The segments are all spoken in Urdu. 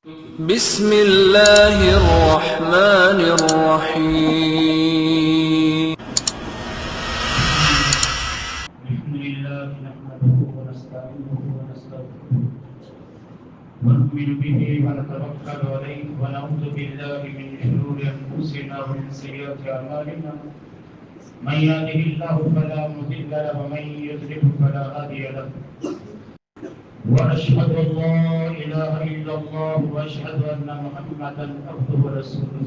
بسم اللہ الرحمن الرحیم الحمد لله نحمده ونستعينه ونستغفره ونؤمن به ونتوكل عليه ونعوذ بالله من شرور انفسنا ومن سيئات اعمالنا من يهده الله فلا مضل له ومن يضلل فلا هادي له واشهد ان لا اله الا الله واشهد ان محمدا عبده ورسوله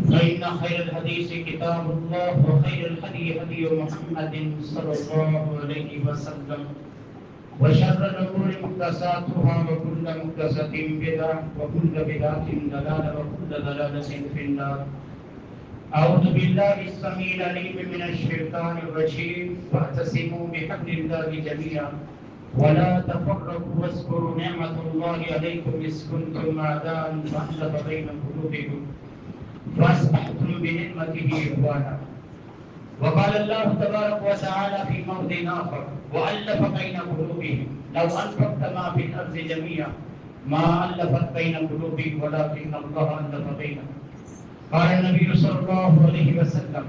فإن خير الحديث كتاب الله وخير الهدي هدي محمد صلى الله عليه وسلم وشر الأمور محدثاتها وكل محدثة بدعة وكل بدعة ضلالة وكل ضلالة في النار. أعوذ بالله السميع العليم من الشيطان الرجيم واعتصموا بحبل الله جميعا ولا تفرقوا واذكروا نعمة الله عليكم إذ كنتم أعداء فألف بين قلوبكم فأصبحتم بنعمته إخوانا. وقال الله تبارك وتعالى في موضع آخر وألف بين قلوبهم لو أنفقت ما في الأرض جميعا ما ألفت بين قلوبهم ولكن الله ألف بينهم. قال النبي صلى الله عليه وسلم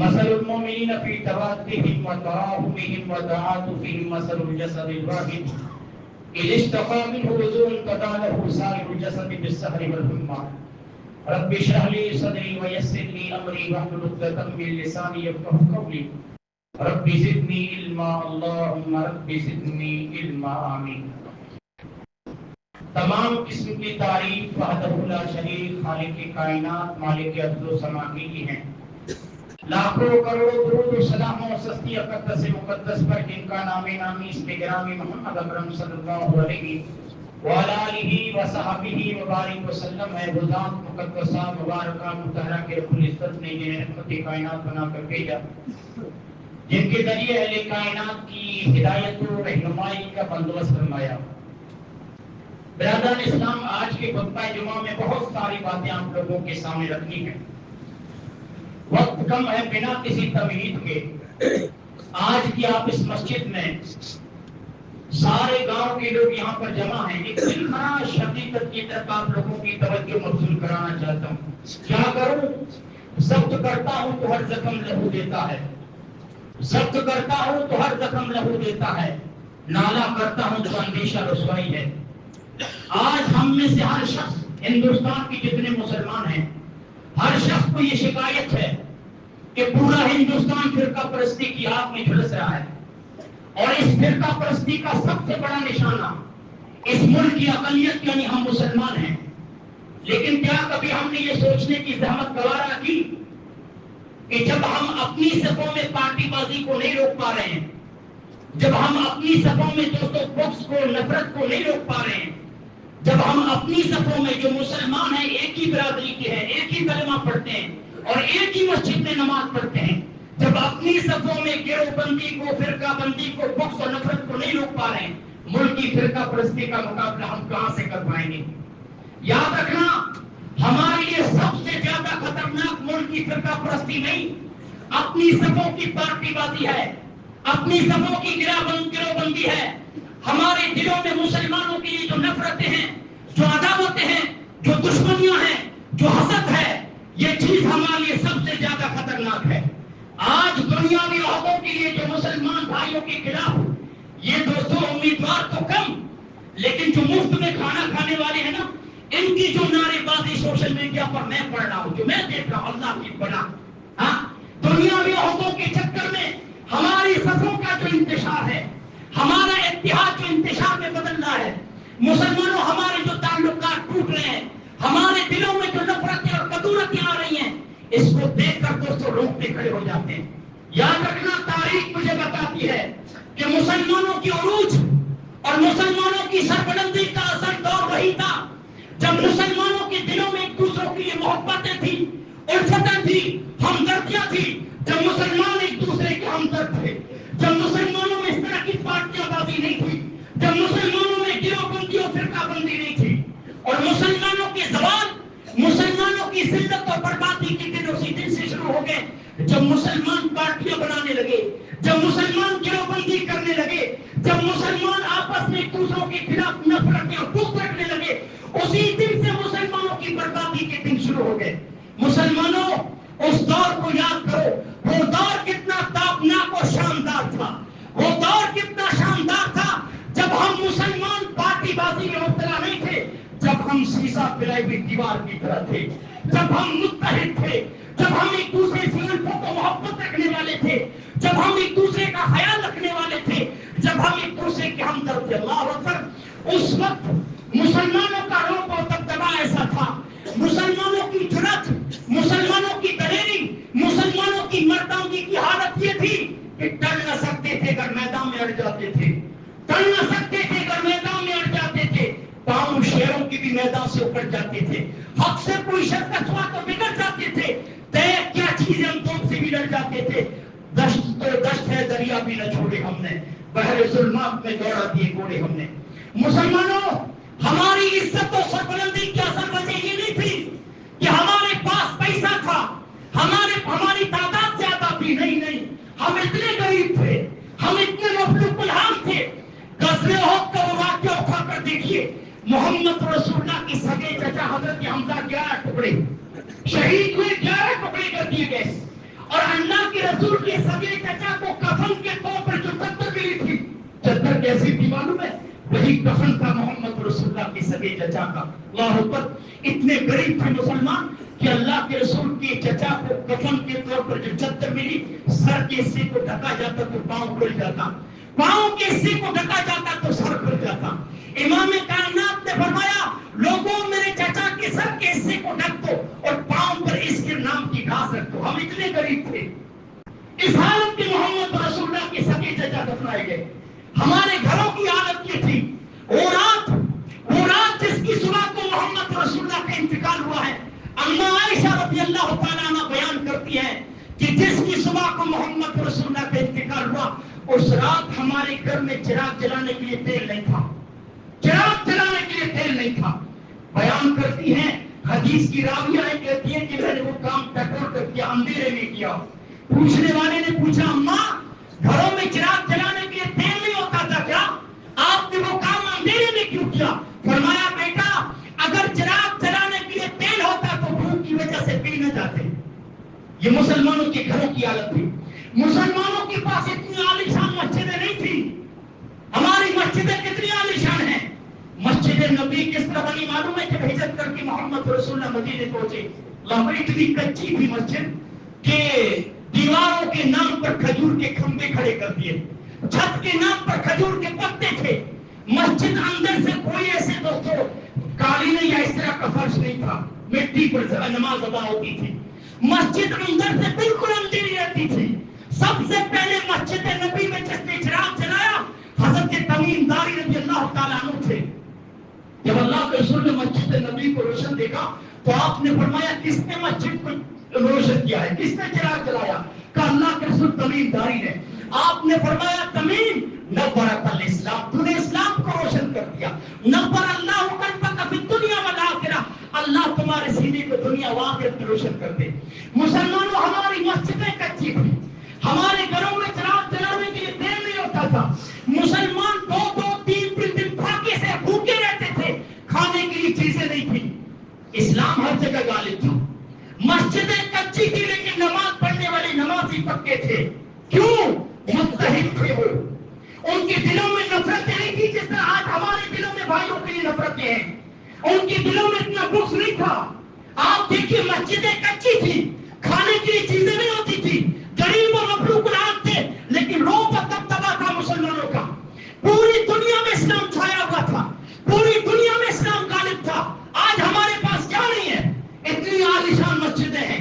مثل المؤمنين في توادهم وتراحمهم وتعاطفهم مثل الجسد الواحد إذا اشتكى منه عضو انقطع له سائر الجسد بالسهر والحمى. رب اشرح لي صدري ويسر لي امري واحلل عقدة من لساني يفقهوا قولي. رب زدني علما اللهم رب زدنی علما آمین. تمام قسم کی تعریف وحدہ لا شریک خالق کائنات مالک ارض و سما کی ہیں. لاکھوں کروڑوں درود و سلام و سستی اقدس مقدس پر جن کا نام نامی اس میں گرامی محمد اکرم صلی اللہ علیہ وعلى آلہ وصحبہ وبارک وسلم ہے. وہ ذات مقدسہ مبارکہ مطہرہ کے رب العزت نے جنہیں رحمت کائنات بنا کر بھیجا جن کے ذریعے اہل کائنات کی ہدایت و رہنمائی کا بندوبست فرمایا. برادران اسلام، آج کے خطبہ جمعہ میں بہت ساری باتیں آپ لوگوں کے سامنے رکھنی ہیں. وقت کم ہے، بنا کسی تمہید کے آج کی آپ اس مسجد میں سارے گاؤں کے لوگ یہاں پر جمع ہیں. ایک خاص حقیقت کی طرف آپ لوگوں کی توجہ مبذول کرانا چاہتا ہوں. کیا کروں؟ ضبط کرتا ہوں تو ہر زخم لہو دیتا ہے، ضبط کرتا ہوں تو ہر زخم لہو دیتا ہے، نالا کرتا ہوں تو اندیشہ رسوائی ہے. آج ہم میں سے ہر شخص، ہندوستان کے جتنے مسلمان ہیں، ہر شخص کو یہ شکایت ہے کہ پورا ہندوستان فرقہ پرستی کی آگ میں جھلس رہا ہے. اور اس فرقہ پرستی کا سب سے بڑا نشانہ اس ملک کی اقلیت یعنی ہم مسلمان ہیں. لیکن کیا کبھی ہم نے یہ سوچنے کی زحمت گوارا کی کہ جب ہم اپنی صفوں میں پارٹی بازی کو نہیں روک پا رہے ہیں، جب ہم اپنی صفوں میں دوستوں بغض کو نفرت کو نہیں روک پا رہے ہیں، جب ہم اپنی صفوں میں جو مسلمان ہیں ایک ہی برادری کے ہیں، ایک ہی کلمہ پڑھتے ہیں اور ایک ہی مسجد میں نماز پڑھتے ہیں، جب اپنی صفوں میں گروہ بندی کو، فرقہ بندی کو، بغض اور نفرت کو نہیں روک پا رہے ہیں، ملک کی فرقہ پرستی کا مقابلہ ہم کہاں سے کر پائیں گے؟ یاد رکھنا، ہمارے لیے سب سے زیادہ خطرناک ملک کی فرقہ پرستی نہیں، اپنی صفوں کی پارٹی بازی ہے، اپنی صفوں کی گروہ بندی ہے. ہمارے دلوں میں مسلمانوں کے لیے جو نفرتیں ہیں، جو عداوتیں ہیں، جو دشمنیاں ہیں، جو حسد ہے، یہ چیز ہمارے لیے سب سے زیادہ خطرناک ہے. آج دنیاوی عہدوں کے لیے جو مسلمان بھائیوں کے خلاف یہ دوستوں امیدوار تو کم، لیکن جو مفت میں کھانا کھانے والے ہیں نا، ان کی جو نعرے بازی سوشل میڈیا پر میں پڑھ رہا ہوں، جو میں دیکھ رہا ہوں، اللہ کی بنا دنیاوی عہدوں کے چکر میں ہماری صفوں کا جو انتشار ہے، ہمارا اتحاد جو انتشار میں بدل رہا ہے، مسلمانوں ہمارے جو تعلقات ٹوٹ رہے ہیں، ہمارے دلوں میں جو نفرتیں اور کدورتیں آ رہی ہیں، اس کو دیکھ کر دوستوں روکتے کھڑے ہو جاتے ہیں. یاد رکھنا، تاریخ مجھے بتاتی ہے کہ مسلمانوں کی عروج اور مسلمانوں کی سربلندی کا اصل دور وہی تھا جب مسلمانوں کے دلوں میں ایک دوسروں کے لیے محبتیں تھی، الفتیں تھی، ہمدردیاں تھی، جب مسلمان ایک دوسرے کے ہمدرد تھے، جب مسلمانوں میں اس طرح کی پارٹیاں بازی نہیں تھی، جب مسلمانوں میں گروہ بندی اور فرقہ بندی نہیں تھی، اور مسلمانوں کے زوال، مسلمانوں کی ذلت اور بربادی کے دن اسی دن سے شروع ہو گئے جب مسلمان پارٹیاں بنانے لگے، جب مسلمان گروہ بندی کرنے لگے، جب مسلمان آپس میں ایک دوسروں کے خلاف نفرت اور بغض رکھنے مسلمانوں اس دور کو یاد کرو، وہ دور کتنا تابناک اور شاندار تھا، وہ دور کتنا شاندار تھا جب ہم مسلمان پارٹی بازی میں مبتلا نہیں تھے، جب ہم سیسا پلائی ہوئی دیوار کی طرح تھے، جب ہم متحد تھے، جب ہم ایک دوسرے سے الفت و محبت رکھنے والے تھے، جب ہم ایک دوسرے کا خیال رکھنے والے تھے، جب ہم ایک دوسرے کے ہمدرد تھے۔ اللہ اکبر! اس وقت مسلمانوں کا روب و دبدبا ایسا تھا، مسلمانوں کی جرأت، مسلمانوں کی دلیری، مسلمانوں کی مردانگی کی حالت یہ تھی کہ ٹل نہ سکتے تھے اگر میدان میں اڑ جاتے تھے، ٹل نہ سکتے تھے اگر میدان میں اڑ جاتے تھے، پاؤں شیروں کی بھی میدان سے اکڑ جاتے تھے، حق سے کوئی شرکت ہوا تو بگڑ جاتے تھے، کیا چیزیں ہم تم سے بھی لڑ جاتے تھے، دشت تو دشت ہے دریا بھی نہ چھوڑے ہم نے، بحر ظلمات میں دوڑا دیے گھوڑے ہم نے۔ مسلمانوں، ہماری عزت و سربلندی کی اصل وجہ یہ نہیں تھی کہ ہمارے پاس پیسہ تھا، ہماری تعداد زیادہ تھی، نہیں، ہم اتنے غریب تھے، ہم اتنے مفلوج الحال تھے۔ غزوہ احد کا وہ واقعہ اٹھا کر دیکھیے، محمد رسول اللہ کی سگے چچا حضرت حمزہ 11 ٹکڑے شہید ہوئے، 11 ٹکڑے کر دیے گئے، اور اللہ کے رسول کے سگے چچا کو کفن کے طور پر جو چادر ملی تھی، چادر کیسی تھی معلوم ہے؟ وہی کفن تھا محمد رسول اللہ کے سگے چچا کا۔ اللہ اکبر! اتنے غریب تھے مسلمان کہ اللہ کے رسول کے چچا کو کفن کے طور پر جو چادر ملی، سر کے حصے کو ڈھکا جاتا تو پاؤں کھل جاتا، پاؤں کے حصے کو ڈھکا جاتا تو سر کھل جاتا۔ امام کائنات نے فرمایا، لوگوں میرے چچا کے سر کے حصے کو ڈھک دو اور پاؤں پر اس کے نام کی گھاس رکھ دو۔ ہم اتنے غریب تھے، اس حالت کے محمد رسول اللہ کے سگے چچا دفنائے گئے۔ ہمارے گھروں کی حالت یہ تھی، وہ رات جس کی صبح کو محمد رسول اللہ کا انتقال ہوا ہے، اما عائشہ رضی اللہ تعالیٰ عنہ بیان کرتی ہے کہ جس کی صبح کو محمد رسول اللہ کا انتقال ہوا، اس رات ہمارے گھر میں چراغ جلانے کے لیے تیل نہیں تھا، چراغ جلانے کے لیے تیل نہیں تھا۔ بیان کرتی ہیں حدیث کی راویہ کہتی ہیں کہ میں نے وہ کام ٹکور کر کیا، اندھیرے میں کیا۔ پوچھنے والے نے پوچھا، اماں گھروں میں چراغ جلانے کے لیے تیل نہیں ہوتا تھا کیا؟ آپ نے وہ کام اندھیرے میں کیوں کیا؟ فرمایا، بیٹا اگر چراغ جلانے کے لیے تیل ہوتا تو بھوک کی وجہ سے پی نہ جاتے۔ یہ مسلمانوں کے گھروں کی حالت تھی۔ مسلمانوں کے پاس اتنی عالیشان مسجدیں نہیں تھی۔ ہماری مسجدیں کتنی عالیشان ہیں۔ مسجد نبی کس طرح بنی معلوم ہے؟ جب ہجرت کر کے محمد رسول اللہ مدینے پہنچے، لاہور اتنی کچی تھی مسجد کہ دیواروں کے نام پر کھجور کے کھمبے کھڑے کر دیے، چھت کے نام پر کھجور کے پتے تھے۔ مسجد اندر سے کوئی ایسے دوستوں قالین یا اس طرح کا فرش نہیں تھا، مٹی پر نماز ادا ہوتی تھی۔ مسجد اندر سے بالکل اندھیری رہتی تھی۔ سب سے پہلے مسجد نبی میں جس نے چراغ جلایا حضرت تمیم داری رضی اللہ تعالیٰ عنہ تھے۔ جب اللہ کے رسول نے مسجد نبی کو روشن دیکھا تو آپ نے فرمایا، کس نے مسجد کو روشن کیا ہے، کس نے چراغ جلایا؟ کہا اللہ کے رسول تمیم داری نے۔ آپ نے فرمایا، تمیم نورت الاسلام، تو نے اسلام کو روشن کر دیا۔ نور اللہ قلبک فی الدنیا والآخرہ، اللہ تمہارے سینے کو دنیا و آخرت میں روشن کر دے۔ مسلمانوں، ہماری مسجدیں کچی تھیں، ہمارے گھروں میں چراغ جلانے کے لیے تیل نہیں ہوتا تھا۔ مسلمان 2-3 دن پھاکے سے بھوکے رہتے تھے، کھانے کے لیے چیزیں نہیں تھی۔ اسلام ہر جگہ غالب تھا۔ مسجدیں کچی تھی لیکن نماز پڑھنے والے نمازی پکے تھے۔ کیوں؟ متحد تھے وہ۔ ان کے دلوں میں نفرتیں نہیں تھی جس طرح آج ہمارے دلوں میں بھائیوں کے لیے نفرتیں ہیں۔ ان کے دلوں میں اتنا بغض نہیں تھا۔ آپ دیکھیے مسجدیں کچی تھی، کھانے کے لیے چیزیں نہیں ہوتی تھی، غریب اور مفلوج الحال تھے، لیکن روب اور دبدبا تھا مسلمانوں کا۔ پوری دنیا میں اسلام چھایا ہوا تھا، پوری دنیا میں اسلام غالب تھا۔ آج ہمارے پاس کیا نہیں ہے؟ اتنی عالیشان مسجدیں ہیں،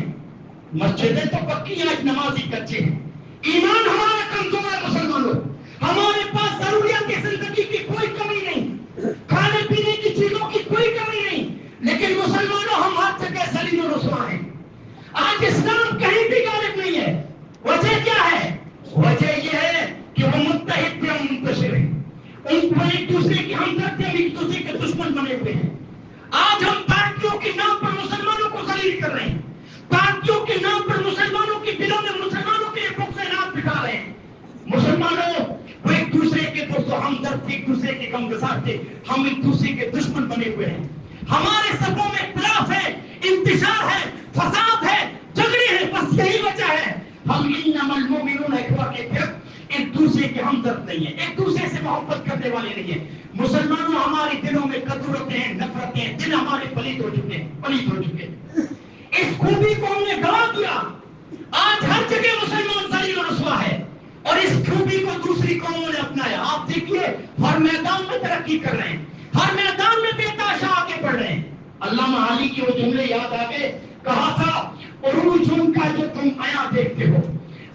مسجدیں تو پکی ہیں، آج نمازی کچے ہیں۔ ایمان ہمارا کمزور ہے مسلمانوں۔ ہمارے پاس ضروریات کی زندگی کی کوئی کمی نہیں، کھانے پینے کی چیزوں کی کوئی کمی نہیں، لیکن مسلمانوں ہم ہر جگہ ذلیل و رسوا ہیں۔ آج اسلام کہیں بھی غالب نہیں ہے۔ وجہ کیا ہے؟ وجہ یہ ہے کہ وہ متحد تھے، ہم منتشر ہیں، ان کو ایک دوسرے کی ہمدرد تھے، ہم ایک دوسرے کے دشمن بنے ہوئے ہیں۔ آج ہم پارٹیوں کے نام پر مسلمانوں کو ذلیل کر رہے ہیں، پارٹیوں کے نام پر مسلمانوں کے دلوں میں مسلمانوں کے بغض سے نام بٹھا رہے ہیں۔ مسلمانوں، وہ ایک دوسرے کے دوستوں ہمدرد تھے، ایک دوسرے کے غمگسار تھے، ہم ایک دوسرے کے دشمن بنے ہوئے ہیں۔ ہمارے صفوں میں اختلاف ہے، انتشار ہے، فساد ہے، نہیں ہے، ایک دوسرے سے محبت کرنے والے نہیں ہیں۔ مسلمانوں ہمارے دلوں میں کدورتیں ہیں، نفرتیں ہیں، دل ہمارے پلیت ہو چکے ہیں، پلیت ہو چکے ہیں۔ اس خوبی کو ہم نے گنوا دیا۔ آج ہر جگہ مسلمان ذلیل و رسوا ہے اور اس خوبی کو دوسری قوموں نے اپنایا۔ آپ دیکھیے ہر میدان میں ترقی کر رہے ہیں، ہر میدان میں بے تحاشا آگے بڑھ رہے ہیں۔ علامہ علی کی وہ جملے یاد آ گئے، کہا تھا عروج ان کا جو تم آیا دیکھتے ہو،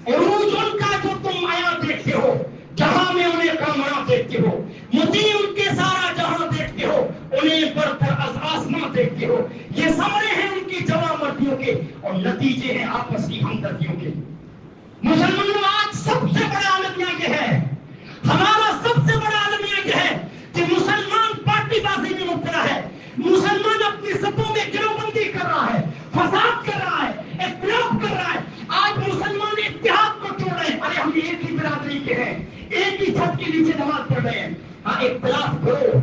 عروج ان کا جو تم آیا دیکھتے ہو، جہاں میں انہیں کامرا دیکھتے ہو، مطیع ان کے سارا جہاں دیکھتے ہو، انہیں برتر از آسماں دیکھتے ہو۔ یہ ثمرے ہیں ان کی جوان مردیوں کے اور نتیجے ہیں آپس کی ہمدردیوں کے۔ مسلمانوں آج سب سے بڑا عالمیہ یہ ہے، ہمارا سب سے بڑا عالمیہ یہ ہے کہ مسلمان پارٹی بازی میں مبتلا ہے، مسلمان اپنی صفوں میں گروہ بندی کر رہا ہے، فساد کر رہا ہے، اختلاف کر رہا ہے۔ آج مسلمان اتحاد کو چھوڑ رہے ہیں، ارے ہم ایک ہی برادری کے ہیں، ایک ہی چھت کے نیچے نماز پڑھ رہے ہیں۔ ہاں اختلاف کرو،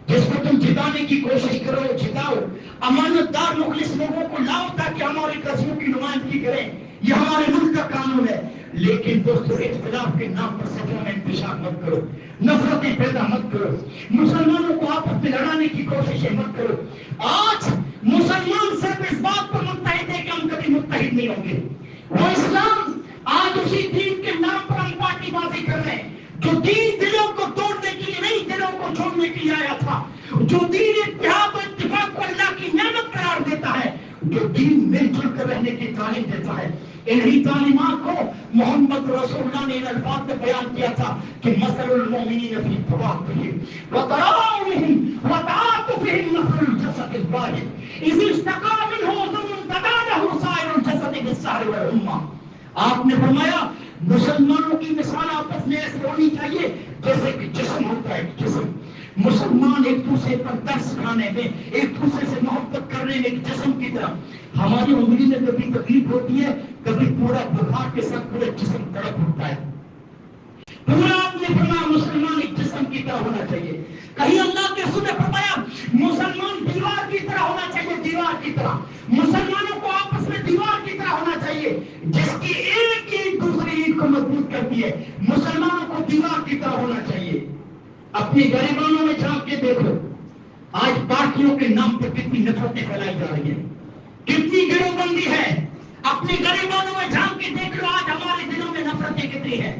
جس کو تم جتانے کی کوشش کرو جتاؤ، امانت دار مخلص لوگوں کو لاؤ تاکہ ہماری قصبوں کی نمائندگی کریں، یہ ہمارے ملک کا قانون ہے۔ لیکن دوستو اختلاف کے نام پر صفوں میں انتشار مت کرو، نفرتیں پیدا مت کرو، مسلمانوں کو آپس میں لڑانے کی کوششیں مت کرو۔ آج مسلمان صرف اس بات پر متحد ہے کہ ہم کبھی متحد نہیں ہوں گے۔ وہ اسلام آج اسی دین کے نام پر ہم پارٹی بازی کر رہے ہیں، جو دین دلوں کو توڑنے کے لیے نہیں دلوں کو چھوڑنے کے لیے آیا تھا، جو دین اتحاد و اتفاق کو اللہ کی نعمت قرار دیتا ہے، جو دین مل جل کر رہنے کی تعلیم دیتا ہے۔ انہی تعلیمات کو محمد رسول اللہ نے ان الفاظ میں بیان کیا تھا کہ مثل المؤمنین فی تواقہم وتراحمہم وتعاطفہم مثل الجسد الواحد اذا اشتکا منہ عضو تداعی لہ سائر الجسد بالسہر والحمى۔ آپ نے فرمایا مسلمانوں کی مثال آپس میں ایسے ہونی چاہیے جیسے کہ جسم ہوتا ہے، جسم۔ مسلمان ایک دوسرے پر درس کھانے میں، ایک دوسرے سے محبت کرنے میں ایک جسم کی طرح۔ ہماری انگلی میں کبھی تکلیف ہوتی ہے، کبھی پورا بخار کے ساتھ پورا جسم تڑپ اٹھتا ہے۔ پورا آپ نے فرمایا مسلمان ایک جسم کی طرح ہونا چاہیے۔ کہیں اللہ کے رسول نے فرمایا مسلمان دیوار کی طرح ہونا چاہیے، دیوار کی طرح۔ مسلمانوں کو آپس میں دیوار کی طرح ہونا چاہیے جس کی ایک اینٹ دوسری اینٹ کو مضبوط کرتی ہے۔ مسلمانوں کو دیوار کی طرح ہونا چاہیے۔ اپنی غریبانوں میں جھانک کے دیکھو، آج پارٹیوں کے نام پر کتنی نفرتیں پھیلائی جا رہی ہیں، کتنی گروہ بندی ہے۔ اپنی غریبانوں میں جھانک کے دیکھ لو، آج ہمارے دلوں میں نفرتیں کتنی ہیں،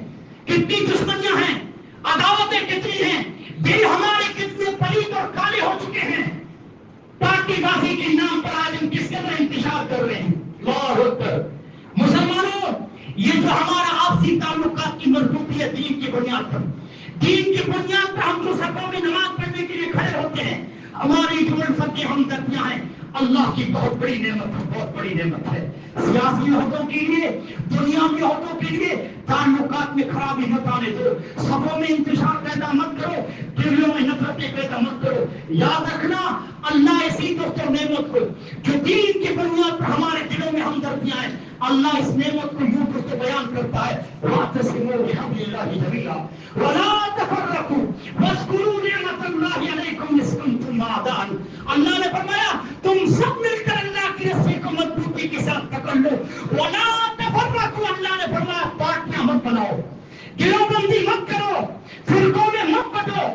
کتنی دشمنیاں ہیں، عداوتیں کتنی ہیں، دل ہمارے کتنے پلید اور کالے ہو چکے ہیں۔ پارٹی بازی کے نام پر آج ہم کس قدر انتشار کر رہے ہیں۔ اللہ اکبر۔ مسلمانوں یہ جو ہمارا آپسی تعلقات کی مضبوطی ہے دین کی بنیاد پر، دین کی بنیاد پر ہم جو صفوں میں نماز پڑھنے کے لیے کھڑے ہوتے ہیں، ہماری جو الفتیں ہمدردیاں ہیں، اللہ کی بہت بڑی نعمت ہے، بہت بڑی نعمت ہے۔ سیاسی عہدوں کے لیے، دنیاوی عہدوں کے لیے تعلقات میں خرابی مت آنے دو، صفوں میں انتشار پیدا مت کرو، دلوں میں نفرتیں پیدا مت کرو۔ یاد رکھنا اللہ اسی دوست و نعمت کو جو دین کی بنیاد پر ہمارے دلوں میں ہمدردیاں ہیں، اللہ اس نعمت کو یوں دوست بیان کرتا ہے وَاعْتَصِمُوا بِحَبْلِ اللَّهِ جَمِيعًا وَلَا تَفَرَّقُوا وَاذْكُرُوا نِعْمَةَ اللَّهِ عَلَيْكُمْ إِذْ كُنتُمْ أَعْدَاءً۔ اللہ نے فرمایا تم سب مل کر اللہ کی رسی کو مضبوطی کے ساتھ پکڑ لو۔ وَلَا تَفَرَّقُوا، اللہ نے فرمایا پارٹیاں مت بناؤ، گروہ بندی مت کرو، فرقوں میں مت بٹو،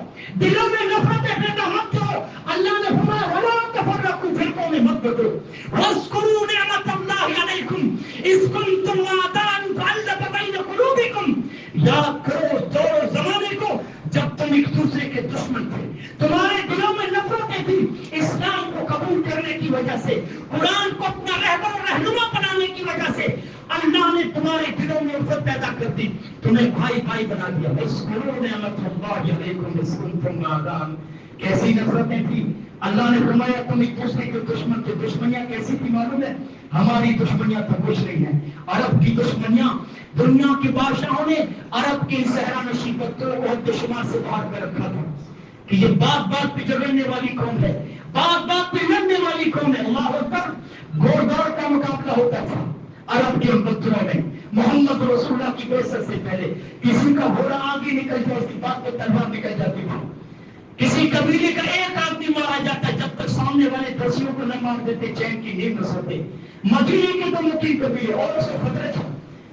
دلوں میں نفرتیں پیدا مت کرو۔ اللہ نے فرمایا وَلَا تَفَرَّقُوا، فرقوں میں مت بٹو۔ وَاذْكُرُوا نِعْمَةَ اللَّهِ عَلَيْكُمْ إِذْ كُنتُمْ أَعْدَاءً فَأَلَّفَ بَيْنَ قُلُوبِكُمْ۔ یاد کرو اس دور و زمانے کو جب تم ایک دوسرے کے دشمن تھے، تمہارے دلوں میں نفرتیں تھی، اسلام کو قبول کرنے کی وجہ سے، قرآن کو اپنا رہبر و رہنما بنانے کی وجہ سے اللہ نے تمہارے دلوں میں الفت پیدا کر دی، تمہیں بھائی بھائی بنا دیا۔ اذکروا نعمت اللہ علیکم اذ کنتم اعداء۔ کیسی نفرتیں تھی، اللہ نے فرمایا تم ایک دوسرے کے دشمن تھے۔ دشمنیاں کیسی تھی معلوم ہے؟ ہماری دشمنیاں تو کچھ نہیں ہیں، عرب کی دشمنیاں۔ دنیا کے بادشاہوں نے عرب کے صحرا نشین پتھروں کو حد شمار سے باہر کر رکھا تھا کہ یہ بات بات پہ جھگڑنے والی قوم ہے، بات بات پہ لڑنے والی قوم ہے۔ اللہ اکبر۔ گھوڑ دوڑ کا مقابلہ ہوتا تھا عرب کے پتھروں میں۔ محمد رسول اللہ کی بعثت سے پہلے کسی کا گھوڑا آگے نکل جائے اس کی بات پہ تلوار نکل جاتی تھی، کسی قبیلے کا ایک آدمی مارا جاتا جب تک سامنے والے درسیوں کو نہ مار دیتے چین کی نیند نہ سوتے۔ مدینے کے تو مکی قبیلے اور سے خطرے تھا۔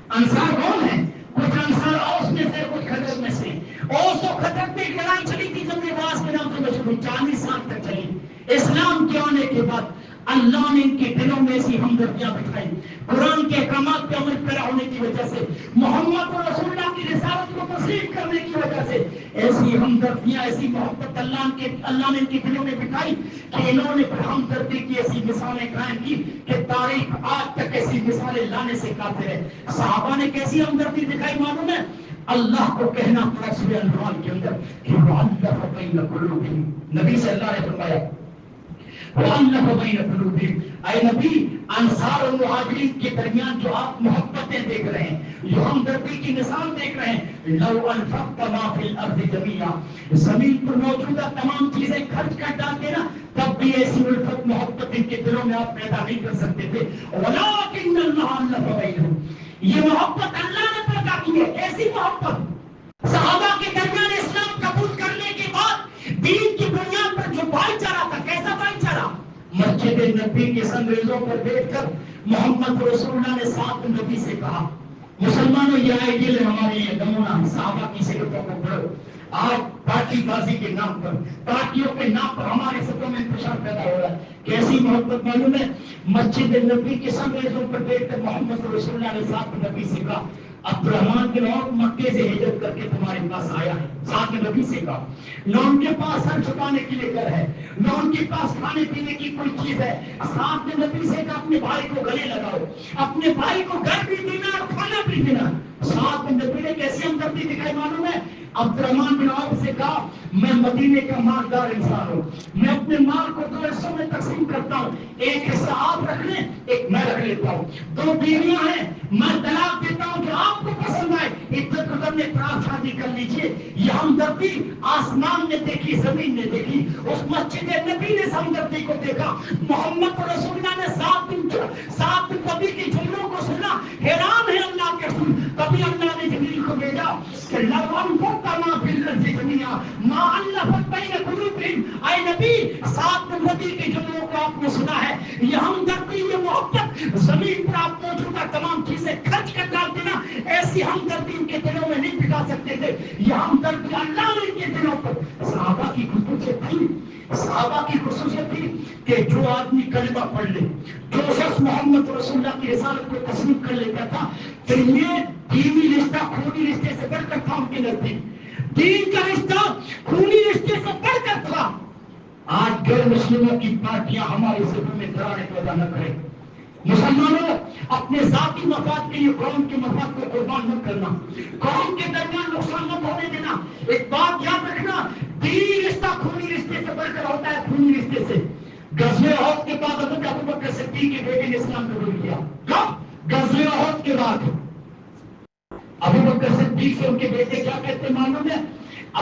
انصار کون ہیں؟ کچھ انصار اوس میں سے، کچھ خزرج میں سے۔ اوس و خطرت میں ایک لڑائی چلی تھی جنگ باز کے نام سے مشہور 40 سال تک چلی. اسلام کے آنے کے بعد اللہ نے ان کے دلوں میں ایسی ہمدردیاں بٹھائی. قرآن کے احکامات پہ عمل پیرا ہونے کی وجہ سے, محمد رسول اللہ کی رسالت کو تسلیم کرنے کی وجہ سے ایسی ہمدردیاں, ایسی محبت اللہ نے ان کے دلوں میں بٹھائی کہ انہوں نے ہمدردی کی ایسی مثالیں قائم کی کہ تاریخ آج تک ایسی مثالیں لانے سے قاصر ہے. صحابہ نے کیسی ہمدردی دکھائی معلوم ہے؟ اللہ کو کہنا پڑا سورہ انفال کے اندر کہ وَأَلَّفَ بَيْنَ قُلُوبِهِمْ. نبی صلی اللہ نے فرمایا وَأَلَّفَ بَيْنَ قُلُوبِهِمْ, اے نبی انصار اور مہاجرین کے درمیان جو آپ محبتیں دیکھ رہے ہیں, جو ہمدردی کی مثال دیکھ رہے ہیں, لَوْ أَنفَقْتَ مَا فِي الْأَرْضِ جَمِيعًا, زمین پر موجودہ تمام چیزیں خرچ کر ڈالتے نا تب بھی ایسی الفت محبت ان کے دلوں میں آپ پیدا نہیں کر سکتے تھے. وَلَٰكِنَّ اللَّهَ أَلَّفَ بَيْنَهُمْ, یہ محبت اللہ نے پیدا کی ہے. ایسی محبت صحابہ کے درمیان اسلام قبول کرنے کے بعد دین کی بنیاد پر جو بھائی چارہ تھا, کیسا بھائی چارہ؟ مسجد نبی کے سنگریزوں پر بیٹھ کر محمد رسول اللہ نے ساتھ نبی سے کہا, مسلمانوں یہ آئیڈیل ہے ہمارے لیے نمونہ, صحابہ کی سیرتوں کو پڑھو. آج پارٹی بازی کے نام پر, پارٹیوں کے نام پر ہمارے سطحوں میں انتشار پیدا ہو رہا ہے. کیسی محبت معلوم ہے؟ مسجد نبی کے سنگریزوں پر بیٹھ کر محمد رسول اللہ نے ساتھ نبی سے کہا, عبدالرحمن بن عوف مکے سے ہجرت کر کے تمہارے پاس آیا ہے. ساتھ میں نبی سے کہا, نہ ان کے پاس سر چھپانے کے لیے گھر ہے, نہ ان کے پاس کھانے پینے کی کوئی چیز ہے. ساتھ میں نبی سے کہا اپنے بھائی کو گلے لگاؤ, اپنے بھائی کو گھر بھی دینا اور کھانا بھی دینا. ساتھ میں نبی نے کیسی ہمدردی دکھائی معلوم ہے؟ عبدالرحمن بن عوف سے کہا میں مدینے کا مالدار انسان ہوں, میں اپنے مال کو 2 حصوں میں تقسیم کرتا ہوں, ایک حصہ آپ رکھ لیں, ایک میں رکھ لیتا ہوں. 2 بیویاں ہیں, میں طلاق دیتا ہوں جو آپ کو پسند آئے, عزت قدر نے پراپ شادی کر لیجیے. یہ ہمدردی آسمان نے دیکھی, زمین نے دیکھی. اس مسجد نبی نے ہمدردی کو دیکھا. محمد رسول اللہ نے سات نبی کی جملوں کو سنا, حیران ہے اللہ کے رسول. کبھی اللہ نے جبریل کو بھیجا کہ لو انفقت ما فی الارض جميعا ما الفت بین قلوبہم. اے نبی, سات نبی کی جملوں کو آپ نے سنا ہے. یہ ہمدردی, یہ محبت, زمین پر آپ موجودہ تمام چیزیں خرچ کر ڈالتے نا, ایسی ہمدردی ان کے دلوں میں نہیں بٹھا سکتے تھے. یہ ہمدردی اللہ نے ان کے دلوں پر. صحابہ کی خصوصیت تھی, صحابہ کی خصوصیت تھی کہ جو آدمی کلمہ پڑھ لے, جو شخص محمد رسول اللہ کی رسالت کو تسلیم کر لیتا تھا, پھر یہ دینی رشتہ خونی رشتے سے بڑھ کر تھا ان کے نزدیک. دین کا رشتہ خونی رشتے سے بڑھ کر تھا. آج غیر مسلموں کی پارٹیاں ہمارے ذہن میں دراڑیں پیدا نہ کریں. مسلمانوں, اپنے ذاتی مفاد کے لیے قوم کے مفاد کو قربان نہ کرنا, قوم کے درمیان نقصان نہ ہونے دینا. ایک بات یاد رکھنا, دینی رشتہ خونی رشتے سے بڑھ کر ہوتا ہے, خونی رشتے سے. غزوہ احد کے بعد حضرت ابوبکر صدیق کے بیٹے نے اسلام قبول کیا. کب؟ غزوہ احد کے بعد. ابوبکر صدیق سے ان کے بیٹے کیا کہتے ہیں معلوم ہے؟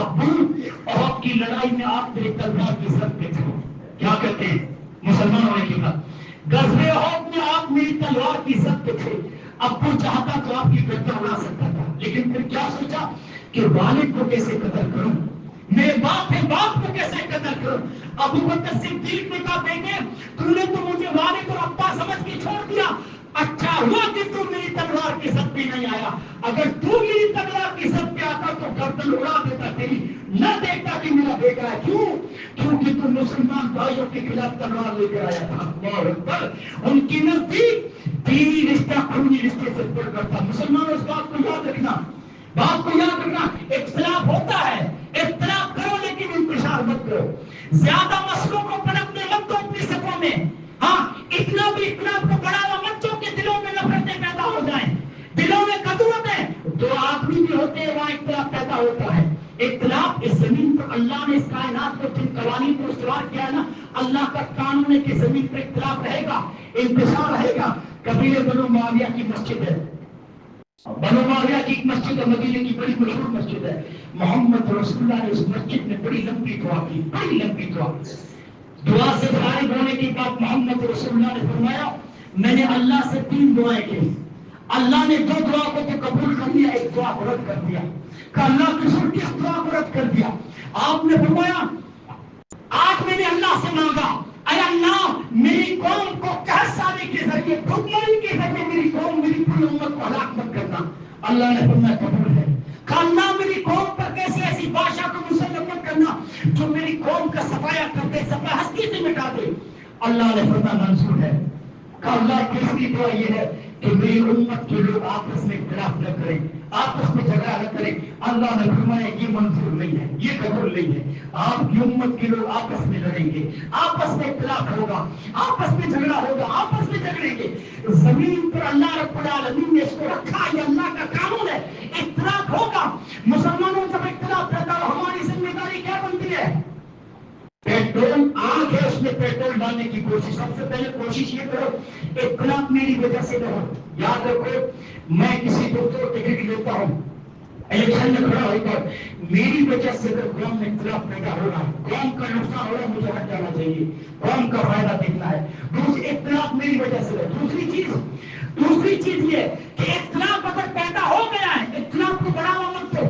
ابو, احد کی لڑائی میں آپ میری تلوار کی سر پہ تھے. کیا کہتے ہیں مسلمان ہونے کے بعد؟ غزوہ احد میں آپ میری تلوار کی سر پہ تھے. ابو چاہتا تو آپ کی گردن اڑا سکتا تھا, لیکن پھر کیا سوچا کہ والد کو کیسے قتل کروں, میرے باپ ہے, باپ کو کیسے قتل کروں. ابوبکر صدیق نے کہا بیٹے, تو نے تو مجھے والد اور ابا سمجھ کے چھوڑ دیا, اچھا ہوا کہ تو میری تلوار کی سب پہ نہیں آیا. اگر تو میری تلوار کی سب پہ آتا تو گردن اڑا دیتا تیری, نہ دیکھتا کہ میرا بیٹا ہے. کیوں؟ کیونکہ تو مسلمان بھائیوں کے خلاف تلوار لے کر آیا تھا. اللہ اکبر. ان کی نزدیک دینی رشتہ خونی رشتے سے بڑھ کر تھا. مسلمانوں, اس بات کو یاد رکھنا, بات کو یاد رکھنا. اختلاف ہوتا ہے, اختلاف کرو لیکن انتشار مت کرو. زیادہ مسئلوں کو پنپنے مت دو اپنی صفوں میں. ہاں, اتنا بھی اختلاف کو بڑھاوا مت دو کہ دلوں میں نفرتیں پیدا ہو جائیں, دلوں میں کدورت ہے. 2 آدمی بھی ہوتے ہیں, وہاں اختلاف پیدا ہوتا ہے. اختلاف اس زمین پر اللہ نے اس کائنات کو جن قوانین کو استوار کیا ہے نا, اللہ کا قانون ہے کہ زمین پر اختلاف رہے گا, انتشار رہے گا. قبیلہ بنو معاویہ کی مسجد ہے, بنو معاویہ کی ایک مسجد ہے, مدینے کی بڑی مشہور مسجد ہے. محمد رسول اللہ نے اس مسجد میں بڑی لمبی دعا کی, بڑی لمبی دعا. دعا سے فارغ ہونے کے بعد محمد رسول اللہ نے فرمایا میں نے اللہ سے 3 دعائیں کی, اللہ نے 2 دعا کو تو قبول کر لیا, ایک دعا کو رد کر دیا. کہ اللہ کی سر کس دعا کو رد کر دیا؟ آپ نے فرمایا آج میں نے اللہ سے مانگا, اے اللہ میری قوم کو قحط سالی کے ذریعے, بھوکمری کے ذریعے میری قوم, میری پوری امت کو ہلاک مت کرنا. اللہ نے فرمایا قبول ہے. کہ اللہ میری قوم پر کیسی ایسی اللہ نے فرمایا منظور ہے. کہ اللہ تیسری دعا یہ ہے کہ میری امت کے لوگ آپس میں اختلاف نہ کریں, آپس میں جھگڑا نہ کریں. اللہ نے فرمایا یہ منظور نہیں ہے, یہ قبول نہیں ہے. آپ کی امت کے لوگ آپس میں لڑیں گے, آپس میں اختلاف ہوگا, آپس میں جھگڑا ہوگا, آپس میں جھگڑیں گے. زمین پر اللہ رب العالمین نے اس کو رکھا, یہ اللہ کا قانون ہے. اختلاف ہوگا. مسلمانوں جب اختلاف رہتا ہے ہماری ذمہ داری کیا بنتی ہے؟ پیٹرول آگ ہے, اس میں پیٹرول ڈالنے کی کوشش. سب سے پہلے کوشش یہ کرو اختلاف میری وجہ سے نہ ہو. یاد رکھو, میں کسی دوستوں کو ٹکٹ لیتا ہوں, الیکشن میں کھڑا ہوتا ہوں, میری وجہ سے اگر قوم میں اختلاف پیدا ہو رہا ہے, قوم کا نقصان ہو رہا ہے, مجھے ہٹ جانا چاہیے, قوم کا فائدہ دیکھنا ہے. دوسری اختلاف میری وجہ سے ہے. دوسری چیز یہ کہ اختلاف اگر پیدا ہو گیا ہے, اختلاف کو بڑھاوا مت دو.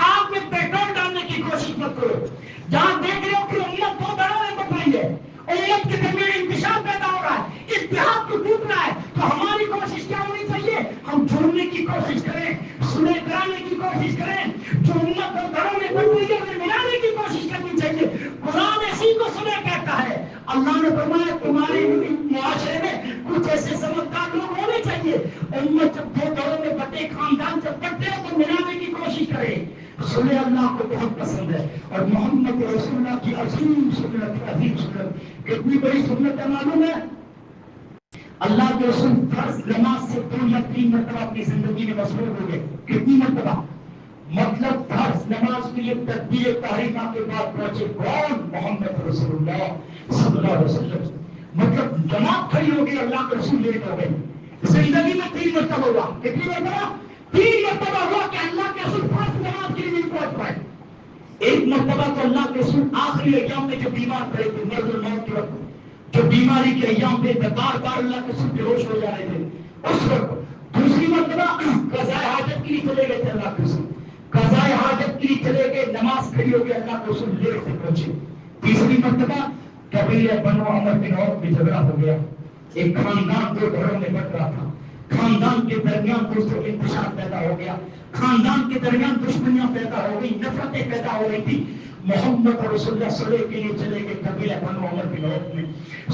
آگ میں پیٹرول ڈالنے کی کوشش مت کرو. جہاں دیکھ رہے ہو کہ امت دو دڑوں میں بٹ رہی ہے, امت کے درمیان انتشار پیدا ہو رہا ہے, اتحاد کو ٹوٹ رہا ہے, تو ہماری کوشش کیا ہونی چاہیے؟ ہم جوڑنے کی کوشش کریں, سلح کرانے کی کوشش کریں. جو امت دو دڑوں میں بٹ رہی ہے انہیں ملانے کی کوشش کرنی چاہیے. قرآن اسی کو سلح کہتا ہے. اللہ نے فرمایا تمہارے معاشرے میں کچھ ایسے سمجھدار لوگ ہونے چاہیے. امت جب دو دڑوں میں بٹے, خاندان جب بٹے ہیں تو ملانے کی کوشش کریں. سنیں اللہ کو بہت پسند ہے, اور محمد رسول اللہ کی عظیم سنت. کتنی بڑی سنت ہے معلوم ہے؟ اللہ کے رسول فرض نماز سے 2 یا 3 مرتبہ اپنی زندگی میں مصروف ہو گئے. کتنی مرتبہ؟ مطلب فرض نماز کے لیے تکبیر تحریمہ کے بعد پہنچے کون؟ محمد رسول اللہ صلی اللہ علیہ وسلم. مطلب جماعت کھڑی ہو گئی, اللہ کے رسول لیٹ ہو گئے. زندگی میں 3 مرتبہ ہوا. کتنی مرتبہ؟ 3 مرتبہ ہوا کہ اللہ کے رسول فرض نماز کے لیے نہیں پہنچ پائے. ایک مرتبہ تو اللہ کے رسول آخری ایام میں جو بیمار پڑے تھے, مرض الموت کے وقت, جو بیماری کے ایام پہ بار بار اللہ کے رسول بے ہوش ہو جا رہے تھے, اس وقت. دوسری مرتبہ قضائے حاجت کے لیے چلے گئے تھے اللہ کے رسول, قضائے حاجت کے لیے چلے گئے, نماز کھڑی ہو گئی, اللہ کے رسول لیٹ سے پہنچے. تیسری مرتبہ قبیلہ بنو عمر بن عوف میں جھگڑا ہو گیا. ایک خاندان 2 گھروں میں بٹ رہا تھا, خاندان کے درمیان دوستوں کے انتشار پیدا ہو گیا, خاندان کے درمیان دشمنیاں پیدا ہو گئی, نفرتیں پیدا ہو رہی تھی. محمد رسول اللہ صلح کے لیے چلے گئے قبیلہ بنو عمر بن عوف میں.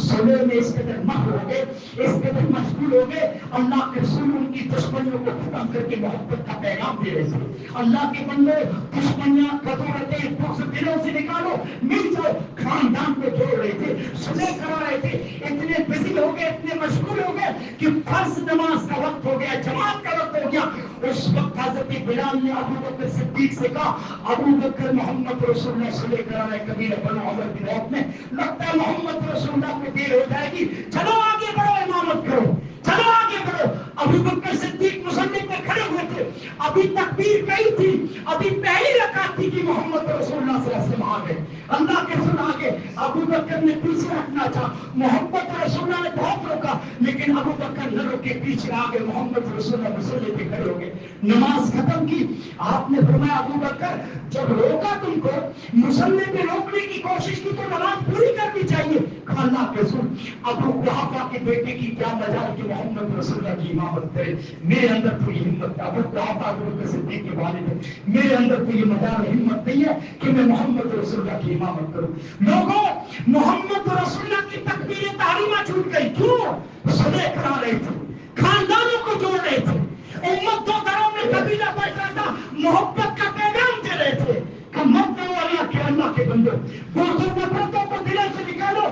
صلح میں اس قدر مہر ہو گئے, اس قدر مشغول ہو گئے, اللہ کے رسول ان کی دشمنیوں کو ختم کر کے محبت کا پیغام دے رہے تھے. اللہ کے بندے دشمنیاں, قدورتیں, بغض دلوں سے نکالو, مل جاؤ. خاندان کو جوڑ رہے تھے, صلح کرا رہے تھے. اتنے بزی ہو گئے, اتنے مشغول ہو گئے کہ فرض نماز کا وقت ہو گیا, جماعت کا وقت ہو گیا. اس وقت حضرت بلال نے ابو بکر صدیق سے کہا, ابو بکر محمد رسول اللہ صلح کرا رہے قبیلہ بنو عمر بن عوف میں, لگتا ہے محمد رسول اللہ کو دیر ہو جائے گی, چلو آگے بڑھو, امامت کرو, چلو آگے بڑھو. ابو بکر صدیق مصلی پہ کھڑے ہوئے تھے, ابھی تکبیر کہی تھی, ابھی پہلی رکعت تھی کہ محمد رسول اللہ صلی اللہ علیہ وسلم آ گئے, اللہ کے رسول آ گئے. ابو بکر نے پیچھے رکھنا چاہا, محمد رسول اللہ نے بہت روکا, لیکن ابو بکر نہ روکے, پیچھے آ گئے. محمد رسول اللہ مصلی پہ کھڑے ہو گئے, نماز ختم کی. آپ نے فرمایا ابو بکر جب روکا تم کو, مصلی پہ روکنے کی کوشش کی تو نماز پوری کرنی چاہیے. اللہ کے رسول ابو قحافہ کے بیٹے کی کیا مجال کہ محمد رسول اللہ کی امامت کرے, میرے اندر کوئی ہمت ہے. ابو قحافہ ابو بکر صدیق کے والد ہے, میرے اندر کوئی مجال ہمت نہیں ہے کہ میں محمد رسول اللہ کی امامت کروں. لوگوں, محمد رسول اللہ کی تکبیر تحریمہ چھوٹ گئی. کیوں؟ صلح کرا رہے تھے, خاندانوں کو جوڑ رہے تھے, امت 2 گھروں میں قبیلہ بٹ رہا تھا, محبت کا پیغام دے رہے تھے کہ مت کرو اللہ کے بندو, دوستوں نفرتوں کو دلوں سے نکالو.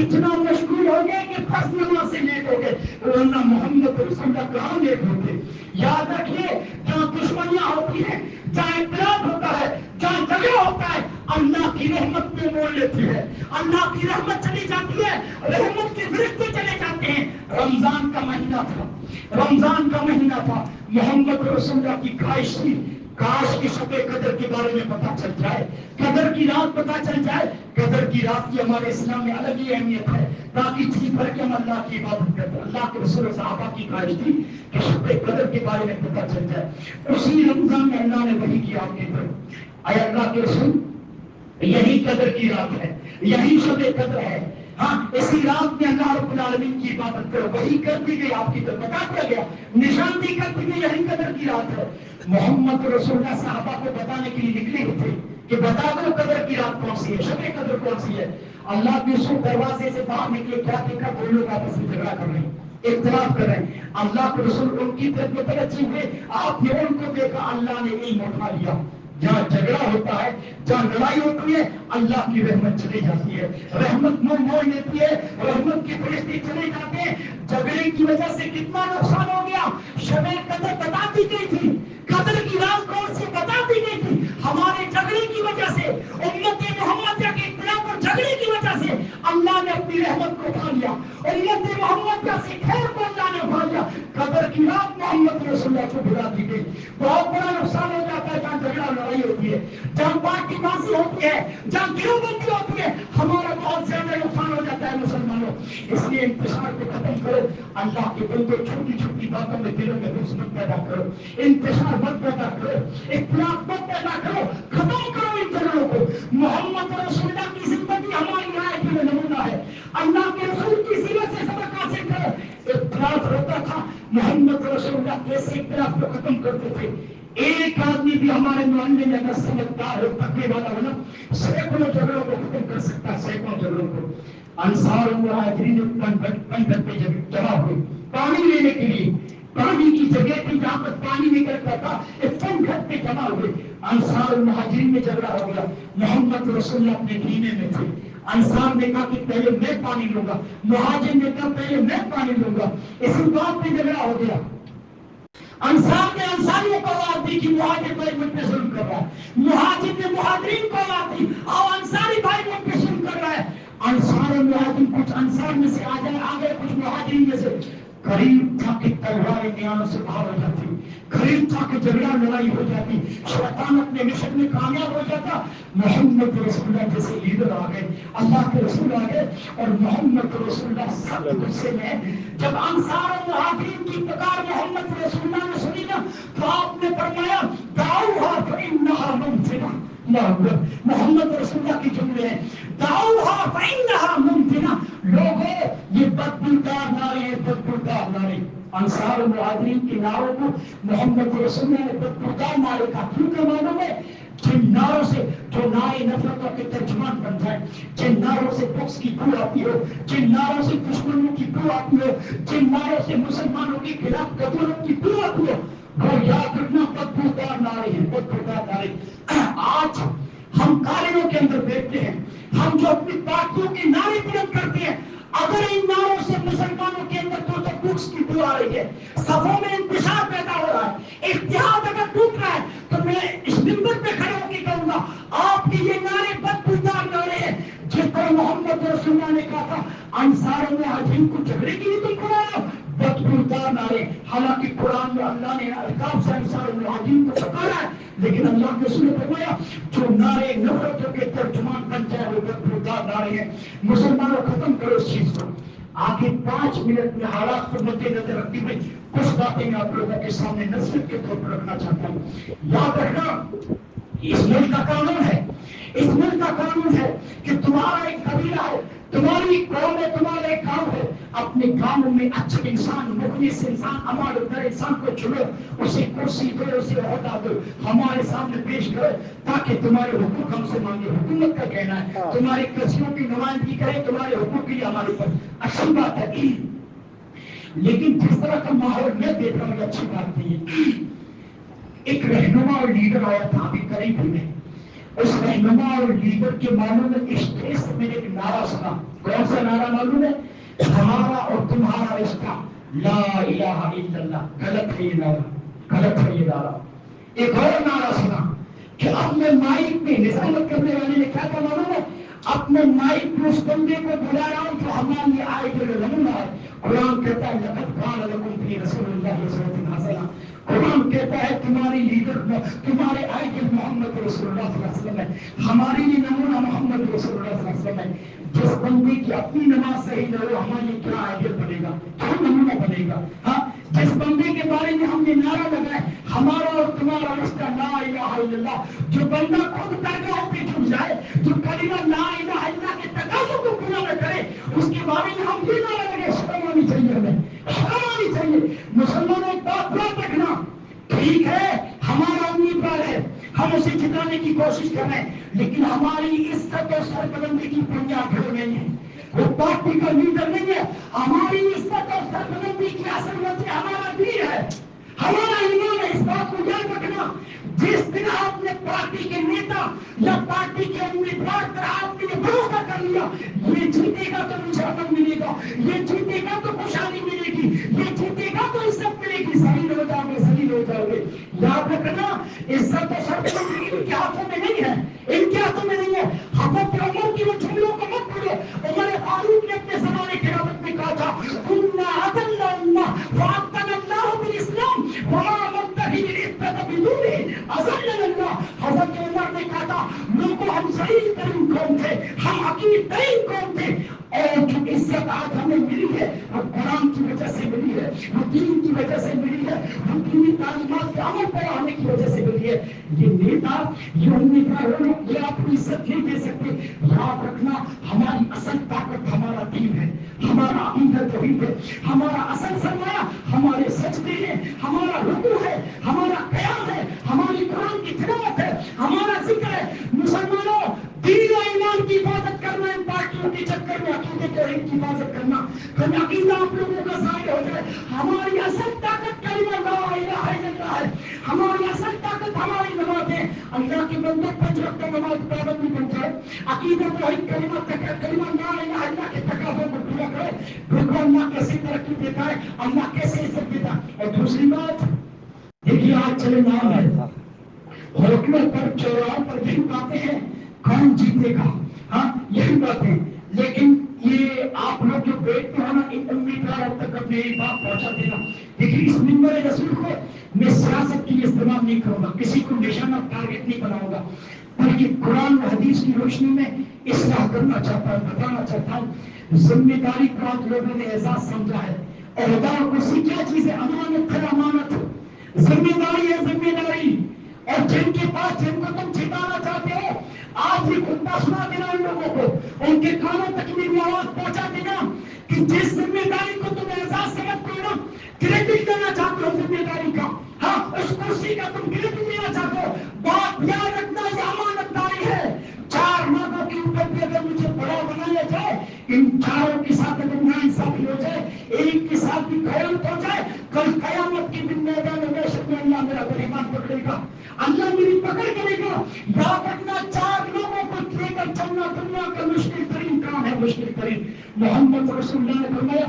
اتنا مشغول ہو گئے کہ فرض نماز سے لیٹ ہو گئے, ورنہ محمد رسول اللہ کہاں لیٹ ہوتے. یاد رکھیے, جہاں دشمنیاں ہوتی ہیں, جہاں اختلاف ہوتا ہے, جہاں جھگڑا ہوتا ہے, اللہ کی رحمت میں موڑ لیتی ہے, اللہ کی رحمت چلی جاتی ہے, رحمت کے فرشتے چلے جاتے ہیں. رمضان کا مہینہ تھا, رمضان کا مہینہ تھا, محمد رسول اللہ کی خواہش تھی کاش کی شب قدر کے بارے میں پتہ چل جائے, قدر کی رات پتہ چل جائے. قدر کی رات کی ہمارے اسلام میں الگ ہی اہمیت ہے, تاکہ جی بھر کے ہم اللہ کی عبادت کرتے. اللہ کے رسول و صحابہ کی خواہش تھی کہ شب قدر کے بارے میں پتہ چل جائے. اسی رمضان میں اللہ نے وحی کی آپ کے طرف, اے اللہ کے رسول یہی قدر کی رات ہے, یہی شب قدر ہے, ہاں اسی رات میں اللہ رب العالمین کی عبادت کرو. وہی کر دی گئی آپ کی طرف, بتا دیا گیا, نشان دی کر دی گئی, یہی قدر کی رات ہے. محمد رسول اللہ صحابہ کو بتانے کے لیے نکلے ہوئے تھے کہ بتا دو قدر کی رات کون سی ہے، شب قدر کون سی ہے۔ اللہ کے رسول دروازے سے باہر نکلے، کیا دیکھا؟ دو لوگ آپس میں جھگڑا کر رہے ہیں، اختلاف کر رہے ہیں۔ اللہ کے رسول ان کی طرف متوجہ ہوئے، آپ نے ان کو دیکھا، اللہ نے علم اٹھا لیا۔ جہاں جھگڑا ہوتا ہے، جہاں لڑائی ہوتی ہے، اللہ کی رحمت چلی جاتی ہے، رحمت منہ موڑ لیتی ہے، رحمت کے فرشتے چلے جاتے ہیں۔ جھگڑے کی وجہ سے کتنا نقصان ہو گیا۔ شب قدر بتا دی گئی تھی، قدر کی رات کون سی بتا دی گئی تھی، ہمارے جھگڑے کی وجہ سے، امت محمدیہ کے اختلاف اور جھگڑے کی وجہ سے اللہ نے اپنی رحمت کو اٹھا لیا، امت محمدیہ سے خیر کو اللہ نے اٹھا لیا۔ قدر کی رات محمد رسول اللہ کو بلا دی گئی۔ بہت بڑا نقصان ہو جاتا ہے جہاں جھگڑا لڑائی ہوتی ہے، جہاں پارٹی بازی ہوتی ہے، جہاں گروہ بندی ہوتی ہے، ہمارا بہت زیادہ نقصان ہو جاتا ہے مسلمانوں۔ اس لیے انتشار کو ختم کرو، اللہ کے بندے چھوٹی چھوٹی باتوں میں دلوں میں حسن پیدا کرو، انتشار مت پیدا کرو، اختلاف مت پیدا کرو، ختم کرو ان جھگڑوں کو۔ محمد رسول اللہ کی زندگی ہماری رائے کے لیے نمونہ ہے، اللہ کے رسول کی سیرت سے سبق حاصل کرو۔ اختلاف ہوتا تھا، محمد رسول اللہ کیسے اختلاف کو ختم کرتے تھے۔ ایک آدمی بھی ہمارے معاملے میں اگر سمجھدار ہو، تقوی والا ہو نا، سینکڑوں جھگڑوں کو ختم کر سکتا ہے، سینکڑوں جھگڑوں کو۔ انصار اور مہاجرین پنڈت پہ جمع ہوئے پانی لینے کے لیے، پانی کی جگہ تھی جہاں پر پانی نکلتا تھا، ایک گھر پہ جمع ہوئے۔ انصار اور مہاجرین میں جھگڑا ہو گیا، محمد رسول اللہ اپنے خیمے میں تھے۔ انصار نے کہا کہ پہلے میں پانی لوں گا، مہاجر نے کہا پہلے میں پانی لوں گا، اسی بات پہ جھگڑا ہو گیا۔ انصار نے انصاریوں کو آواز دی کہ مہاجر بھائی مجھ پہ ظلم کر رہا ہے، مہاجر نے مہاجرین کو آواز دی اور انصاری بھائی مجھ پہ ظلم کر رہا ہے۔ انصار اور مہاجرین، کچھ انصار میں سے آ گئے، کچھ مہاجرین میں سے۔ قریب تھا کہ تلواریں میانوں سے باہر ہو جاتی، قریب تھا کہ جھگڑا لڑائی ہو جاتی، شیطان اپنے مشن میں کامیاب ہو جاتا۔ محمد رسول اللہ جیسے لیڈر آ گئے، اللہ کے رسول آ گئے، اور محمد رسول اللہ سب غصے میں۔ جب انصار اور مہاجرین کی پکار محمد رسول اللہ نے سنی نا، تو آپ نے فرمایا دعوها فإنها ممتنة۔ محمد رسول اللہ کی جملے ہیں، دعوها فإنها ممتنة۔ لوگوں یہ بدبودار نعرے ہیں، بدبودار نعرے۔ انصار و مہاجرین کے نعروں کو محمد رسول اللہ نے بدبودار نعرے کا کیونکہ معلوم ہے جن نعروں سے، جو نعرے نفرتوں کے ترجمان بن جائے، جن نعروں سے بغض کی بو آتی ہو، جن نعروں سے دشمنوں کی بو آتی ہو، جن نعروں سے مسلمانوں کے خلاف قتلوں کی بو آتی ہو، وہ یاد رکھنا بدبودار نعرے ہیں، بدبودار نعرے۔ آج ہم کالجوں کے اندر بیٹھتے ہیں، ہم جو اپنی پارٹیوں کے نعرے بلند کرتے ہیں، اگر ان نعروں سے مسلمانوں کے اندر تو بغض کی بو آ رہی ہے، صفوں میں انتشار پیدا ہو رہا ہے، اتحاد اگر ٹوٹ رہا ہے، تو میں اس منبر پہ کھڑے ہو کے کہوں گا آپ کے یہ نعرے بدبودار نعرے ہیں۔ جس طرح محمد رسول اللہ نے کہا تھا انصار و مہاجرین کو جھگڑے کے لیے تم کھڑے ہو، بدبودار نعرے۔ حالانکہ قرآن میں اللہ نے القاب سے انصار و مہاجرین کو پکارا ہے، لیکن اللہ کے رسول نے فرمایا جو نعرے نفرتوں کے ترجمان بن جائے وہ بدبودار نعرے ہیں۔ مسلمانوں ختم کرو اس چیز کو۔ آگے 5 منٹ میں حالات کو مد نظر رکھتے ہوئے کچھ باتیں میں آپ لوگوں کے سامنے نصیحت کے طور پر رکھنا چاہتا ہوں۔ یاد رکھنا اس ملک کا قانون ہے، اس ملک کا قانون ہے کہ تمہارا ایک قبیلہ ہے، تمہاری قوم ہے، تمہارا ایک گاؤں ہے، اپنے گاؤں میں اچھے انسان، مخلص انسان، امانت دار انسان کو چنو، اسے کرسی دو، اسے عہدہ دو، ہمارے سامنے پیش کرو تاکہ تمہارے حقوق ہم سے مانگے۔ حکومت کا کہنا ہے تمہاری کرسیوں کی نمائندگی کرے، تمہارے حقوق کے لیے ہمارے پر اچھی بات ہے، لیکن جس طرح کا ماحول میں دیکھ رہا ہوں یہ اچھی بات نہیں ہے۔ ایک رہنما اور لیڈر آیا تھا ابھی قریب ہی میں، اس رہنما اور لیڈر کے معلوم ہے اسٹیج سے میں نے ایک نعرہ سنا۔ کون سا نعرہ معلوم ہے؟ ہمارا اور تمہارا رشتہ لا الہ الا اللہ۔ غلط ہے یہ نعرہ، غلط ہے یہ نعرہ۔ ایک اور نعرہ سنا کہ اپنے مائک میں نظامت کرنے والے نے کیا کہا معلوم ہے؟ اپنے مائک میں اس بندے کو بلا رہا ہوں جو ہمارے لیے آئے جو نمونہ ہے۔ قرآن کہتا ہے لقد کان لکم فی رسول اللہ اسوۃ حسنہ۔ قرآن کہتا ہے تمہاری لیڈر، تمہارے آئیڈیل محمد رسول اللہ صلی اللہ علیہ وسلم ہے، ہمارے لیے نمونہ محمد رسول اللہ صلی اللہ علیہ وسلم ہے۔ جس بندے کی اپنی نماز صحیح نہ ہو ہمارے لیے کیا آئیڈیل بنے گا، کیا نمونہ بنے گا؟ ہاں، جس بندے کے بارے میں ہم نے نعرہ لگائے ہمارا اور تمہارا رشتہ لا الہ الا اللہ، جو بندہ خود درگاہوں پہ جھک جائے، جو کلمہ لا الہ الا اللہ کے تقاضوں کو پورا نہ کرے، اس کے بارے میں ہم یہ نعرہ لگے، شرم آنی چاہیے، ہمیں شرم آنی چاہیے۔ مسلمانوں ایک بات یاد رکھنا، ٹھیک ہے ہمارا امیدوار ہے، ہم اسے جتانے کی کوشش کر رہے ہیں، لیکن ہماری عزت اور سربلندی کی بنیاد وہ نہیں ہے، وہ پارٹی کا لیڈر نہیں ہے. ہماری عزت اور سربلندی کی اصل وجہ ہمارا دین ہے، ہمارا ایمان ہے. اس بات کو یاد رکھنا، جس دن آپ نے پارٹی کے نیتا یا پارٹی کے امیدوار پر آپ نے بھروسہ کر لیا یہ جیتے گا تو مجھے امن ملے گا، یہ جیتے گا تو خوشحالی ملے گی، یہ جیتے گا تو عزت ملے گی، ذلیل ہو جاؤ گے، ذلیل ہو جاؤ گے. یاد رکھنا عزت و سربلندی ان کے ہاتھوں میں نہیں ہے، ان کے ہاتھوں میں نہیں ہے. حضرت عمر کی وہ جملوں کو مت پڑھو. عمر فاروق نے اپنے زمانے کے خلافت میں کہا تھا کنا عدل اللہ فاعطنا اللہ بالاسلام وما مبتغی العزت بدونه اذلنا اللہ. حضرت عمر نے کہا تھا لوگوں ہم ذلیل ترین قوم تھے، ہم حقیر ترین قوم تھے، اور جو عزت آج ہمیں ملی ہے وہ قرآن کی وجہ سے ملی ہے، وہ دین کی وجہ سے ملی ہے، وہ دینی تعلیمات کے عمل پر آنے کی وجہ سے ملی ہے. یہ نیتا یہ امیدوار لوگ یہ اپنی عزت نہیں دے سکتے. یاد رکھنا ہماری اصل طاقت ہمارا دین ہے، ہمارا عقیدہ توحید ہے، ہمارا اصل سرمایہ ہمارے سجدے ہیں، ہمارا رکوع ہے، ہمارا قیام ہے، ہماری قرآن کی تلاوت ہے، ہمارا ذکر ہے. مسلمانوں دین و ایمان کی حفاظت کرنا، ان پارٹیوں کے چکر میں عقیدے توحید کی حفاظت کرنا، کبھی عقیدہ آپ لوگوں کا ظاہر ہو جائے. ہماری اصل طاقت کلمہ لا الہ الا اللہ ہے، ہماری اصل طاقت ہماری نماز ہے. اللہ کے بندے 5 وقت نماز پابندی بن جائے، عقیدہ توحید کلمہ لا الہ الا اللہ کے تقاضوں کو پورا کرے، دیکھو اللہ کیسے ترقی دیتا ہے، اللہ کیسے عزت دیتا ہے. اور دوسری بات دیکھیے آج چلے نام ہے ہوٹلوں پر چوراہوں پر یہی باتیں ہیں کون جیتے گا، ہاں یہی باتیں. لیکن یہ آپ لوگ جو بیٹھتے ہو نا ان امیدواروں تک اپنے یہ بات پہنچا دینا. دیکھیے اس منبر رسول کو میں سیاست کے لیے استعمال نہیں کروں گا، کسی کو نشانہ ٹارگیٹ نہیں بناؤں گا، بلکہ قرآن و حدیث کی روشنی میں اصلاح کرنا چاہتا ہوں، بتانا چاہتا ہوں. ذمہ داری کو آج لوگوں نے اعزاز سمجھا ہے. عہدہ اور کرسی کیا چیز ہے؟ امانت ہے، امانت. ذمہ داری ہے، ذمہ داری. اور جن کے پاس جن کو تم جتانا چاہتے ہو آج بھی خطبہ سنا دینا ان لوگوں کو، ان کے کانوں تک میری آواز پہنچا دینا کہ جس ذمہ داری کو تم اعزاز سمجھتے ہو نا، کریڈٹ دینا چاہتے ہو ذمہ داری کا، ہاں اس کرسی کا تم کریڈٹ دینا چاہتے ہو، بات یاد رکھنا یہ امانت داری ہے. 4 لوگوں کے اوپر بھی اگر مجھے بڑا بنایا جائے، ان چاروں کے ساتھ اگر ناانصافی ہو جائے، ایک کے ساتھ بھی خیانت ہو جائے، کل قیامت کے دن میدان محشر میں اللہ میرا گریبان پکڑے گا، اللہ میری پکڑ کرے گا. یاد رکھنا 4 لوگوں کو لے کر چلنا دنیا کا مشکل ترین کام ہے، مشکل ترین. محمد رسول اللہ نے فرمایا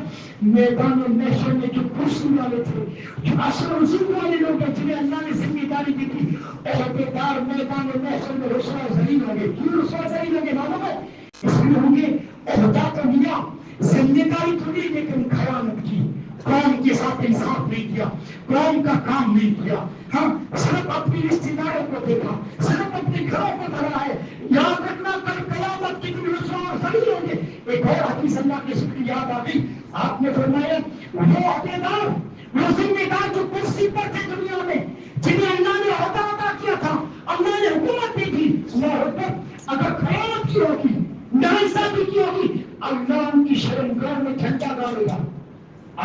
میدان محشر میں جو کرسی والے تھے، جو عشر رسول والے لوگ ہیں جنہیں اللہ نے ذمہ داری دی تھی، عہدیدار میدان محشر میں رسوا ذلیل ہوں گے. کیوں رسوا ذلیل ہوں گے معلوم ہے؟ اس لیے ہوں گے عہدہ تو لیا، ذمہ داری تو لی، لیکن خیانت کی، قوم کے ساتھ انصاف نہیں کیا، قوم کا کام نہیں کیا، ہاں صرف اپنی رشتے داروں کو دیکھا، صرف اپنے گھروں کو دھرا ہے. یاد رکھنا کل قیامت کی دن رسوا اور ذلیل ہوں گے. ایک اور حدیث اللہ کے رسول کی یاد آ گئی، آپ نے فرمایا وہ عہدیدار، وہ ذمہ دار جو کرسی پر تھے دنیا میں، جنہیں اللہ نے عہدہ عطا کیا تھا، اللہ نے حکومت دی تھی، اللہ اکبر، اگر خیانت کی ہوگی، ناانصافی کی ہوگی، اللہ ان کی شرمگاہ میں جھنڈا گاڑے گا،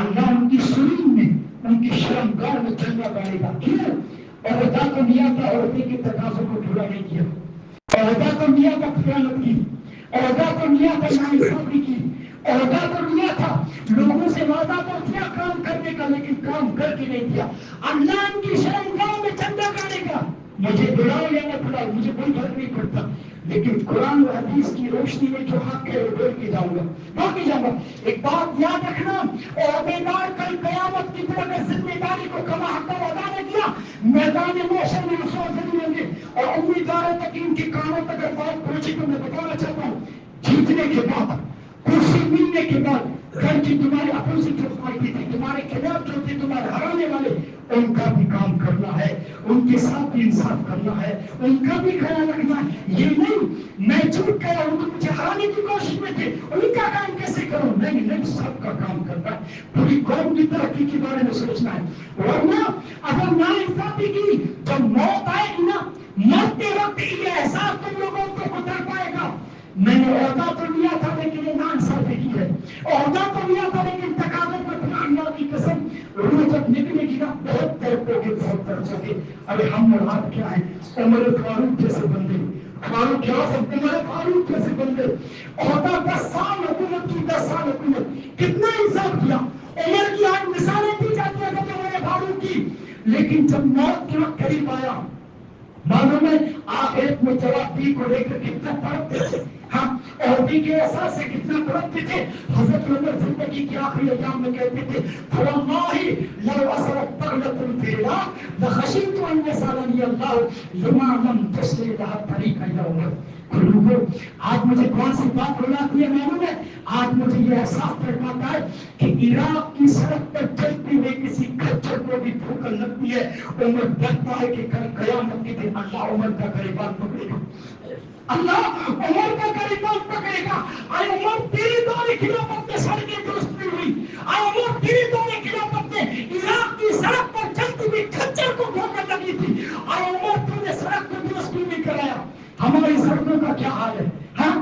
اللہ ان کی سرین میں ان کی شرمگاہ میں جھنڈا گاڑے گا. کیوں؟ عہدہ تو لیا تھا، عہدے کے تقاضوں کو پورا نہیں کیا، عہدہ تو لیا تھا خیانت کی، عہدہ تو لیا تھا ناانصافی کی، عہدہ تو لیا تھا لوگوں سے وعدہ تو کیا کام کرنے کا، لیکن کام کر کے نہیں کیا. اللہ ان کی شرمگاہ میں جھنڈا گاڑے گا. مجھے بلاؤ یا نہ بلاؤ مجھے کوئی فرق نہیں پڑتا، لیکن قرآن و حدیث کی روشنی میں جو حق ہے وہ بول کے جاؤں گا، بول کے جاؤں گا. ایک بات یاد رکھنا، عہدیدار کل قیامت کی طرح اگر ذمہ داری کو کما حق ادا نہ کیا، میدان محشر میں رسوا ذلیل ہوں گے. اور امیدواروں تک ان کے کانوں تک اگر بات پہنچی تو میں بتانا چاہتا ہوں جیتنے کے بعد، کرسی ملنے کے بعد، گھر کی تمہارے اپوزٹ جو پارٹی تھی، تمہارے خلاف جو تھے، تمہارے ہرانے والے، ان کا بھی کام کرنا ہے، ان کے ساتھ بھی انصاف کرنا ہے، ان کا بھی خیال رکھنا ہے. یہ نہیں میں جھوٹ کہہ رہا ہوں تو مجھے ہرانے کی کوشش میں تھے، ان کا کام کیسے کروں؟ نہیں نہیں، سب کا کام کرنا ہے، پوری قوم کی ترقی کے بارے میں سوچنا ہے. ورنہ اگر ناانصافی کی جب موت آئے گی نا، مرتے وقت یہ احساس تم لوگوں کو گزر پائے گا میں نے عہدہ تو لیا تھا لیکن یہ ناانصافی کی ہے، عہدہ تو لیا تھا لیکن تقاضوں پر تھا. اللہ کی قسم روح جب نکلے گی نا بہت تڑپو گے، بہت ترسو گے. ارے ہم اور آپ کیا ہیں؟ عمر فاروق جیسے بندے، فاروق اعظم عمر فاروق جیسے بندے، عہدہ 10 سال حکومت کی، 10 سال حکومت، کتنا انصاف کیا. عمر کی آج مثالیں دی جاتی ہیں کہ عمر فاروق کی، لیکن جب موت کے وقت قریب آیا، معلوم ہے آخرت میں جوابی کو لے کر کتنا تڑپتے تھے. ہاں عہدے کے احساس سے کتنا تڑپتے تھے. حضرت عمر زندگی کے آخری ایام میں کہتے تھے فواللہ لو اثرت طغلۃ فی العراق لخشیت ان یسالنی اللہ لما لم تسل لها طریقا یا عمر. لوگوں آج مجھے کون سی بات بلاتی ہے معلوم ہے؟ آج مجھے یہ احساس پاتا ہے کہ عراق کی سڑک پر چلتے ہوئے کسی کچر کو بھی ٹھوکر لگتی ہے. عمر ڈرتا ہے کہ کل قیامت کے دن اللہ عمر کا گریبان پکڑے گا، اللہ عمر کا گریبان پکڑے گا. اے عمر تیری دور خلافت میں سڑکیں درست نہیں ہوئی، اے عمر تیری دور خلافت میں عراق کی سڑک پر چلتی ہوئی کچر کو ٹھوکر لگی تھی. اے عمر تو نے سڑک کو درست کیوں نہیں کرایا؟ ہماری سڑکوں کا کیا حال ہے؟ ہاں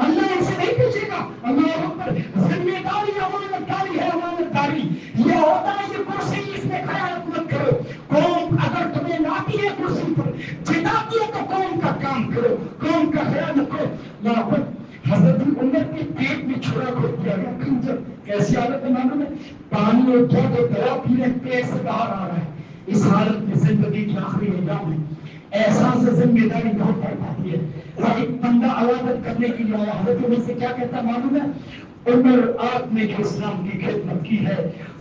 اللہ ان سے نہیں پوچھے گا. اللہ اکبر. ذمہ داری امانت داری ہے، امانت داری یہ ہوتا ہے. یہ کرسی اس میں خیانت مت کرو. قوم اگر تمہیں لاتی ہے کرسی پر، جتاتی ہے تو قوم کا کام کرو، قوم کا خیال کرو. اللہ اکبر. حضرت عمر کے پیٹ میں چھڑا کھود دیا گیا خنجر. کیسی حالت ہے معلوم ہے؟ پانی اور دودھ اور دوا پی رہے، پیٹ سے باہر آ رہا ہے. اس حالت میں زندگی کے آخری ایام میں احساس ذمہ داری بہت پڑ پاتی ہے. ایک بندہ عیادت کرنے کے لیے آیا، حضرت عمر سے کیا کہتا معلوم ہے؟ عمر آپ نے جو اسلام کی خدمت کی ہے،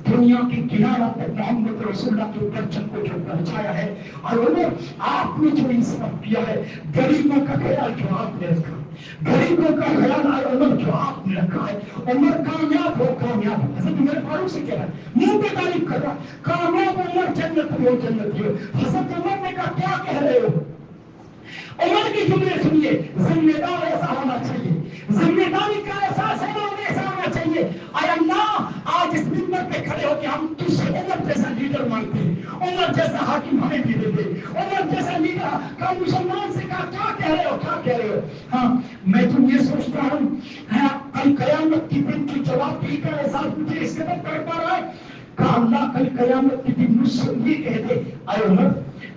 دنیا کی کنارہ تک محمد رسول اللہ کے پرچم کو جو پہنچایا ہے، اور عمر آپ نے جو انصاف کیا ہے، غریبوں کا خیال جو آپ نے رکھا، غریبوں کا خیال عمر جو آپ نے رکھا ہے، عمر کامیاب ہو، کامیاب ہو. حضرت عمر فاروق سے کہہ رہا ہے، منہ پہ تعریف کر رہا، کامیاب عمر جنت ہو، جنت ہو. حضرت عمر نے کہا کیا کہہ رہے ہو؟ عمر کی جملے سنیے. ذمہ دار ایسا ہونا چاہیے، ذمہ داری کا احساس ہے نا ایسا ہونا چاہیے. اے اللہ آج اس منبر پہ کھڑے ہو کے ہم تجھ سے عمر جیسا لیڈر مانگتے ہیں، عمر جیسا حاکم ہمیں بھی دے دے، عمر جیسا لیڈر. کا مسلمان سے کہا کیا کہہ رہے ہو، کیا کہہ رہے ہو؟ ہاں میں تو یہ سوچتا ہوں کل قیامت کی دن کی جواب دی کا احساس مجھے اس قدر کر پا رہا ہے. کہا اللہ کل قیامت کی دن مجھ سے یہ کہہ دے اے عمر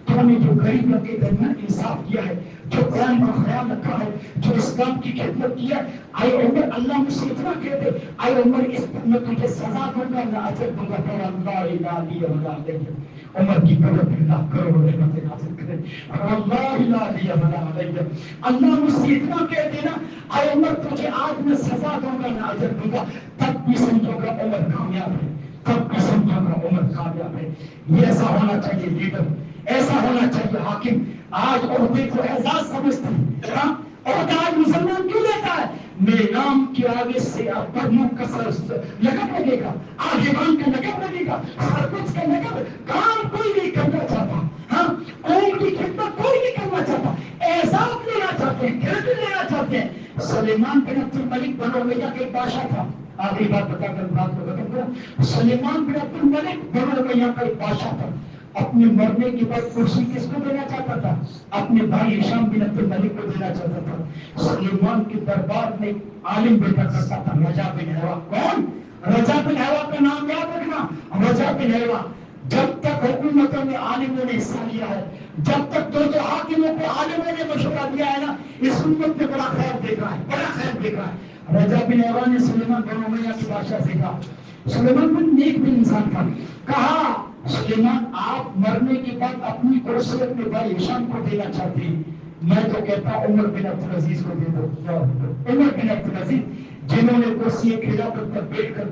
تو نے جو غریبوں کے درمیان انصاف کیا ہے، جو قرآن کا خیال رکھا ہے، جو اسلام کی خدمت کی ہے، اے عمر اللہ مجھ سے اتنا کہہ دے اے عمر اس پر میں تجھے سزا دوں گا، نہ اجر دوں گا. تو اللہ الہ الا اللہ عمر کی قبر پہ اللہ کروڑ رحمت نازل کرے. اللہ الہ الا اللہ اللہ مجھ سے اتنا کہہ دینا اے عمر تجھے آج میں سزا دوں گا، نہ اجر دوں گا، تب بھی سمجھو گا عمر کامیاب ہے، تب بھی سمجھو گا عمر کامیاب ہے. یہ ایسا ہونا چاہیے لیڈر، ایسا ہونا چاہیے حاکم. آج عہدے کو اعزاز سمجھتے ہیں. عہدہ آج مسلمان کیوں لیتا ہے؟ میرے نام کے آگے سے برموں کا لقب لگے گا، آگےوان کا لقب لگے گا، سرپنچ کا لقب. کام کوئی نہیں کرنا چاہتا، ہاں قوم کی خدمت کوئی نہیں کرنا چاہتا، اعزاز لینا چاہتے ہیں، کریڈٹ لینا چاہتے ہیں. سلیمان بن عبد الملک بنو امیہ کا ایک بادشاہ تھا. آخری بات بتا کر بات کو ختم کرا. سلیمان بن عبد الملک بنو امیہ کا ایک بادشاہ تھا. اپنے مرنے کے بعد کرسی کس کو دینا چاہتا تھا؟ اپنے بھائی ہشام بن عبد الملک کو دینا چاہتا تھا. سلیمان کے دربار میں عالم بیٹا کرتا تھا رجا بن حیوہ. کون؟ رجا بن حیوہ کا نام یاد رکھنا. رجا بن حیوہ جب تک حکومتوں میں عالموں نے حصہ لیا ہے، جب تک دو حاکموں کو عالموں نے مشورہ دیا ہے نا، اس امت میں بڑا خیر دیکھا ہے، بڑا خیر دیکھا ہے. رجا بن حیوہ نے سلیمان بن امیہ کے بادشاہ سے کہا، سلیمان بن نیک بن انسان تھا، کہا سلیمان آپ مرنے کے بعد اپنی کرسی اپنے بھائی ہشام کو دینا چاہتے ہیں، میں تو کہتا عمر بن عبد العزیز کو دے دو. عمر بن عبد العزیز جنہوں نے کرسی خلافت پر بیٹھ کر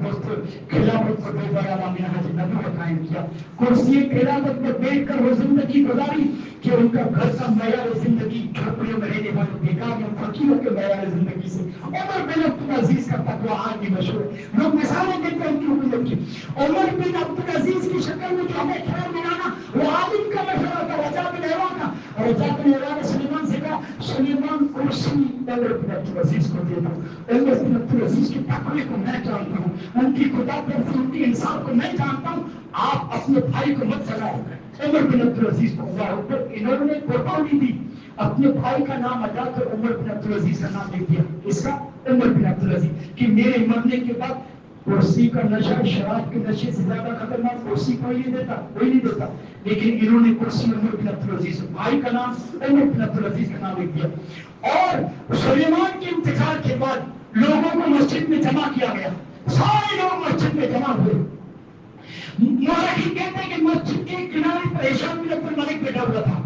خلافت کو دوبارہ منہاج نبوت قائم کیا، کرسی خلافت پر بیٹھ کر وہ زندگی گزاری کہ ان کا گھر کا معیار زندگی جھوپڑیوں میں رہنے والے بیکار فقیروں کے معیار زندگی سے. عمر بن عبد العزیز کا تقویٰ آج بھی مشہور ہے. لوگ مثالیں دیتے ہیں ان کی حکومت کی. عمر بن عبد العزیز کی شکل میں جو ہمیں خیر ملانا وہ عالم کا مشورہ تھا رجا بن حیوہ کا. رجا بن حیوہ نے سلیمان سے کہا سلیمان کرسی عمر بن عبد العزیز کو دے دو. عمر بن عبد العزیز کے تقوی کو میں جانتا ہوں، ان کی خدا پر ان کی انسان کو میں جانتا ہوں، آپ اپنے بھائی کو مت سجاؤ. عمر بن عبد العزیز کو انہوں نے قربانی دی، اپنے بھائی کا نام ہٹا کر عمر بن عبد العزیز کا نام لکھ دیا. اس کا عمر بن عبد العزیز کہ میرے مرنے کے بعد کرسی کا نشہ شراب کے نشے سے زیادہ خطرناک کرسی کوئی نہیں دیتا لیکن انہوں نے کرسی عمر بن عبدالعزیز، بھائی کا نام عمر بن عبدالعزیز کا نام لکھ دیا۔ اور سلیمان کے انتقال کے بعد لوگوں کو مسجد میں جمع کیا گیا، سارے لوگ مسجد میں جمع ہوئے۔ مورخین کہتے ہیں کہ مسجد کے کنارے پر ہشام بن عبد الملک بیٹھا ہوا تھا،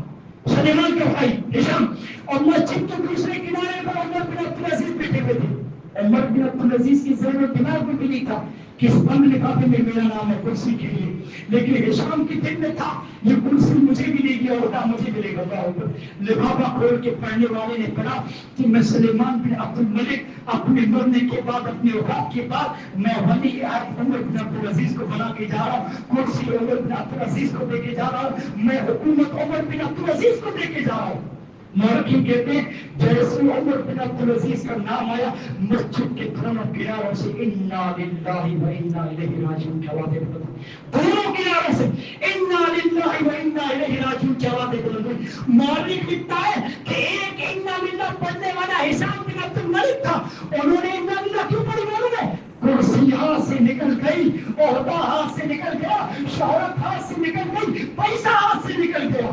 سلیمان کا بھائی ہشام، اور مسجد کے دوسرے کنارے پر عمر بن عبدالعزیز بیٹھے ہوئے تھے۔ عمر بن عبدالعزیز کی ذہن و دماغ میں بھی نہیں تھا کہ اس بند لفافے میں میرا نام ہے کرسی کے لیے، لیکن ہشام کی دل میں تھا یہ کرسی مجھے بھی لے گیا ہوتا، مجھے بھی لے گا ہوتا۔ لفافہ کھول کے پہننے والے نے کہا کہ میں سلیمان بن عبد الملک اپنے مرنے کے بعد، اپنے وفات کے بعد میں ولی عہد عمر بن عبدالعزیز کو بنا کے جا رہا ہوں، کرسی عمر بن عبدالعزیز کو دے کے جا رہا ہوں، میں حکومت عمر بن عبدالعزیز کو دے کے جا رہا ہوں۔ مورخین کہتے ہیں جیسے عمر بن عبدالعزیز کا نام آیا مسجد کے دونوں کناروں سے انا للہ و انا الیہ راجعون کی آوازیں بلند ہوئی، دونوں کناروں سے انا للہ و انا الیہ راجعون کی آوازیں بلند ہوئی۔ مورخ لکھتا ہے کہ ایک انا للہ پڑھنے والا ہشام بن عبد الملک تھا، انہوں نے انا للہ کیوں پڑھی معلوم ہے؟ کرسی ہاتھ سے نکل گئی، عہدہ ہاتھ سے نکل گیا، شہرت ہاتھ سے نکل گئی، پیسہ ہاتھ سے نکل گیا،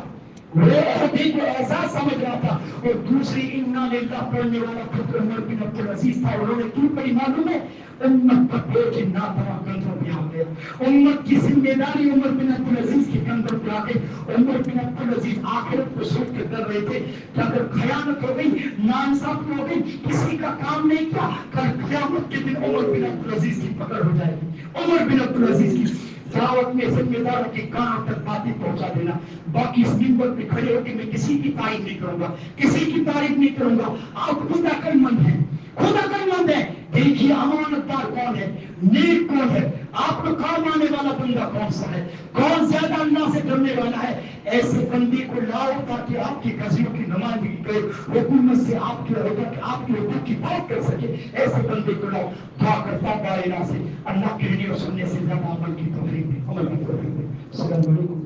وہ عہدے کو ایسا سمجھ رہا تھا۔ اور دوسری انا للہ پڑھنے والا خود عمر بن عبدالعزیز تھا، انہوں نے کیوں پڑھی معلوم ہے؟ امت پر بوجھ ناتواں کندھوں پہ آ گیا، امت کی ذمہ داری عمر بن عبدالعزیز کے کندھوں پہ آ گئی۔ عمر بن عبدالعزیز آخرت کو سوچ کے کر رہے تھے کہ اگر خیانت ہو گئی، ناانصافی ہو گئی، کسی کا کام نہیں کیا، کل قیامت کے دن عمر بن عبدالعزیز کی پکڑ ہو جائے گی۔ عمر بن عبدالعزیز کی دعوت میں ذمہ داروں کے کانوں تک باتیں پہنچا دینا، باقی اس منبر پہ کھڑے ہو کے میں کسی کی تعریف نہیں کروں گا، کسی کی تعریف نہیں کروں گا۔ آپ خود عقل مند ہیں، خود عقل مند ہیں، دیکھیے امانت دار کون ہے، نیک کون ہے، آپ کو کام آنے والا بندہ کون سا ہے، کون زیادہ اللہ سے ڈرنے والا ہے۔ ایسے بندے کو لاؤ تاکہ آپ کی قضیوں کی نمائندگی کرے، حکومت سے آپ کے حقوق کی بات کر سکے، ایسے بندے کو لاؤ۔ دعا کرتا ہوں سے اللہ کے لیے اور سننے سے زیادہ عمل کی توفیق دے، عمل کی توفیق دے۔ السلام علیکم۔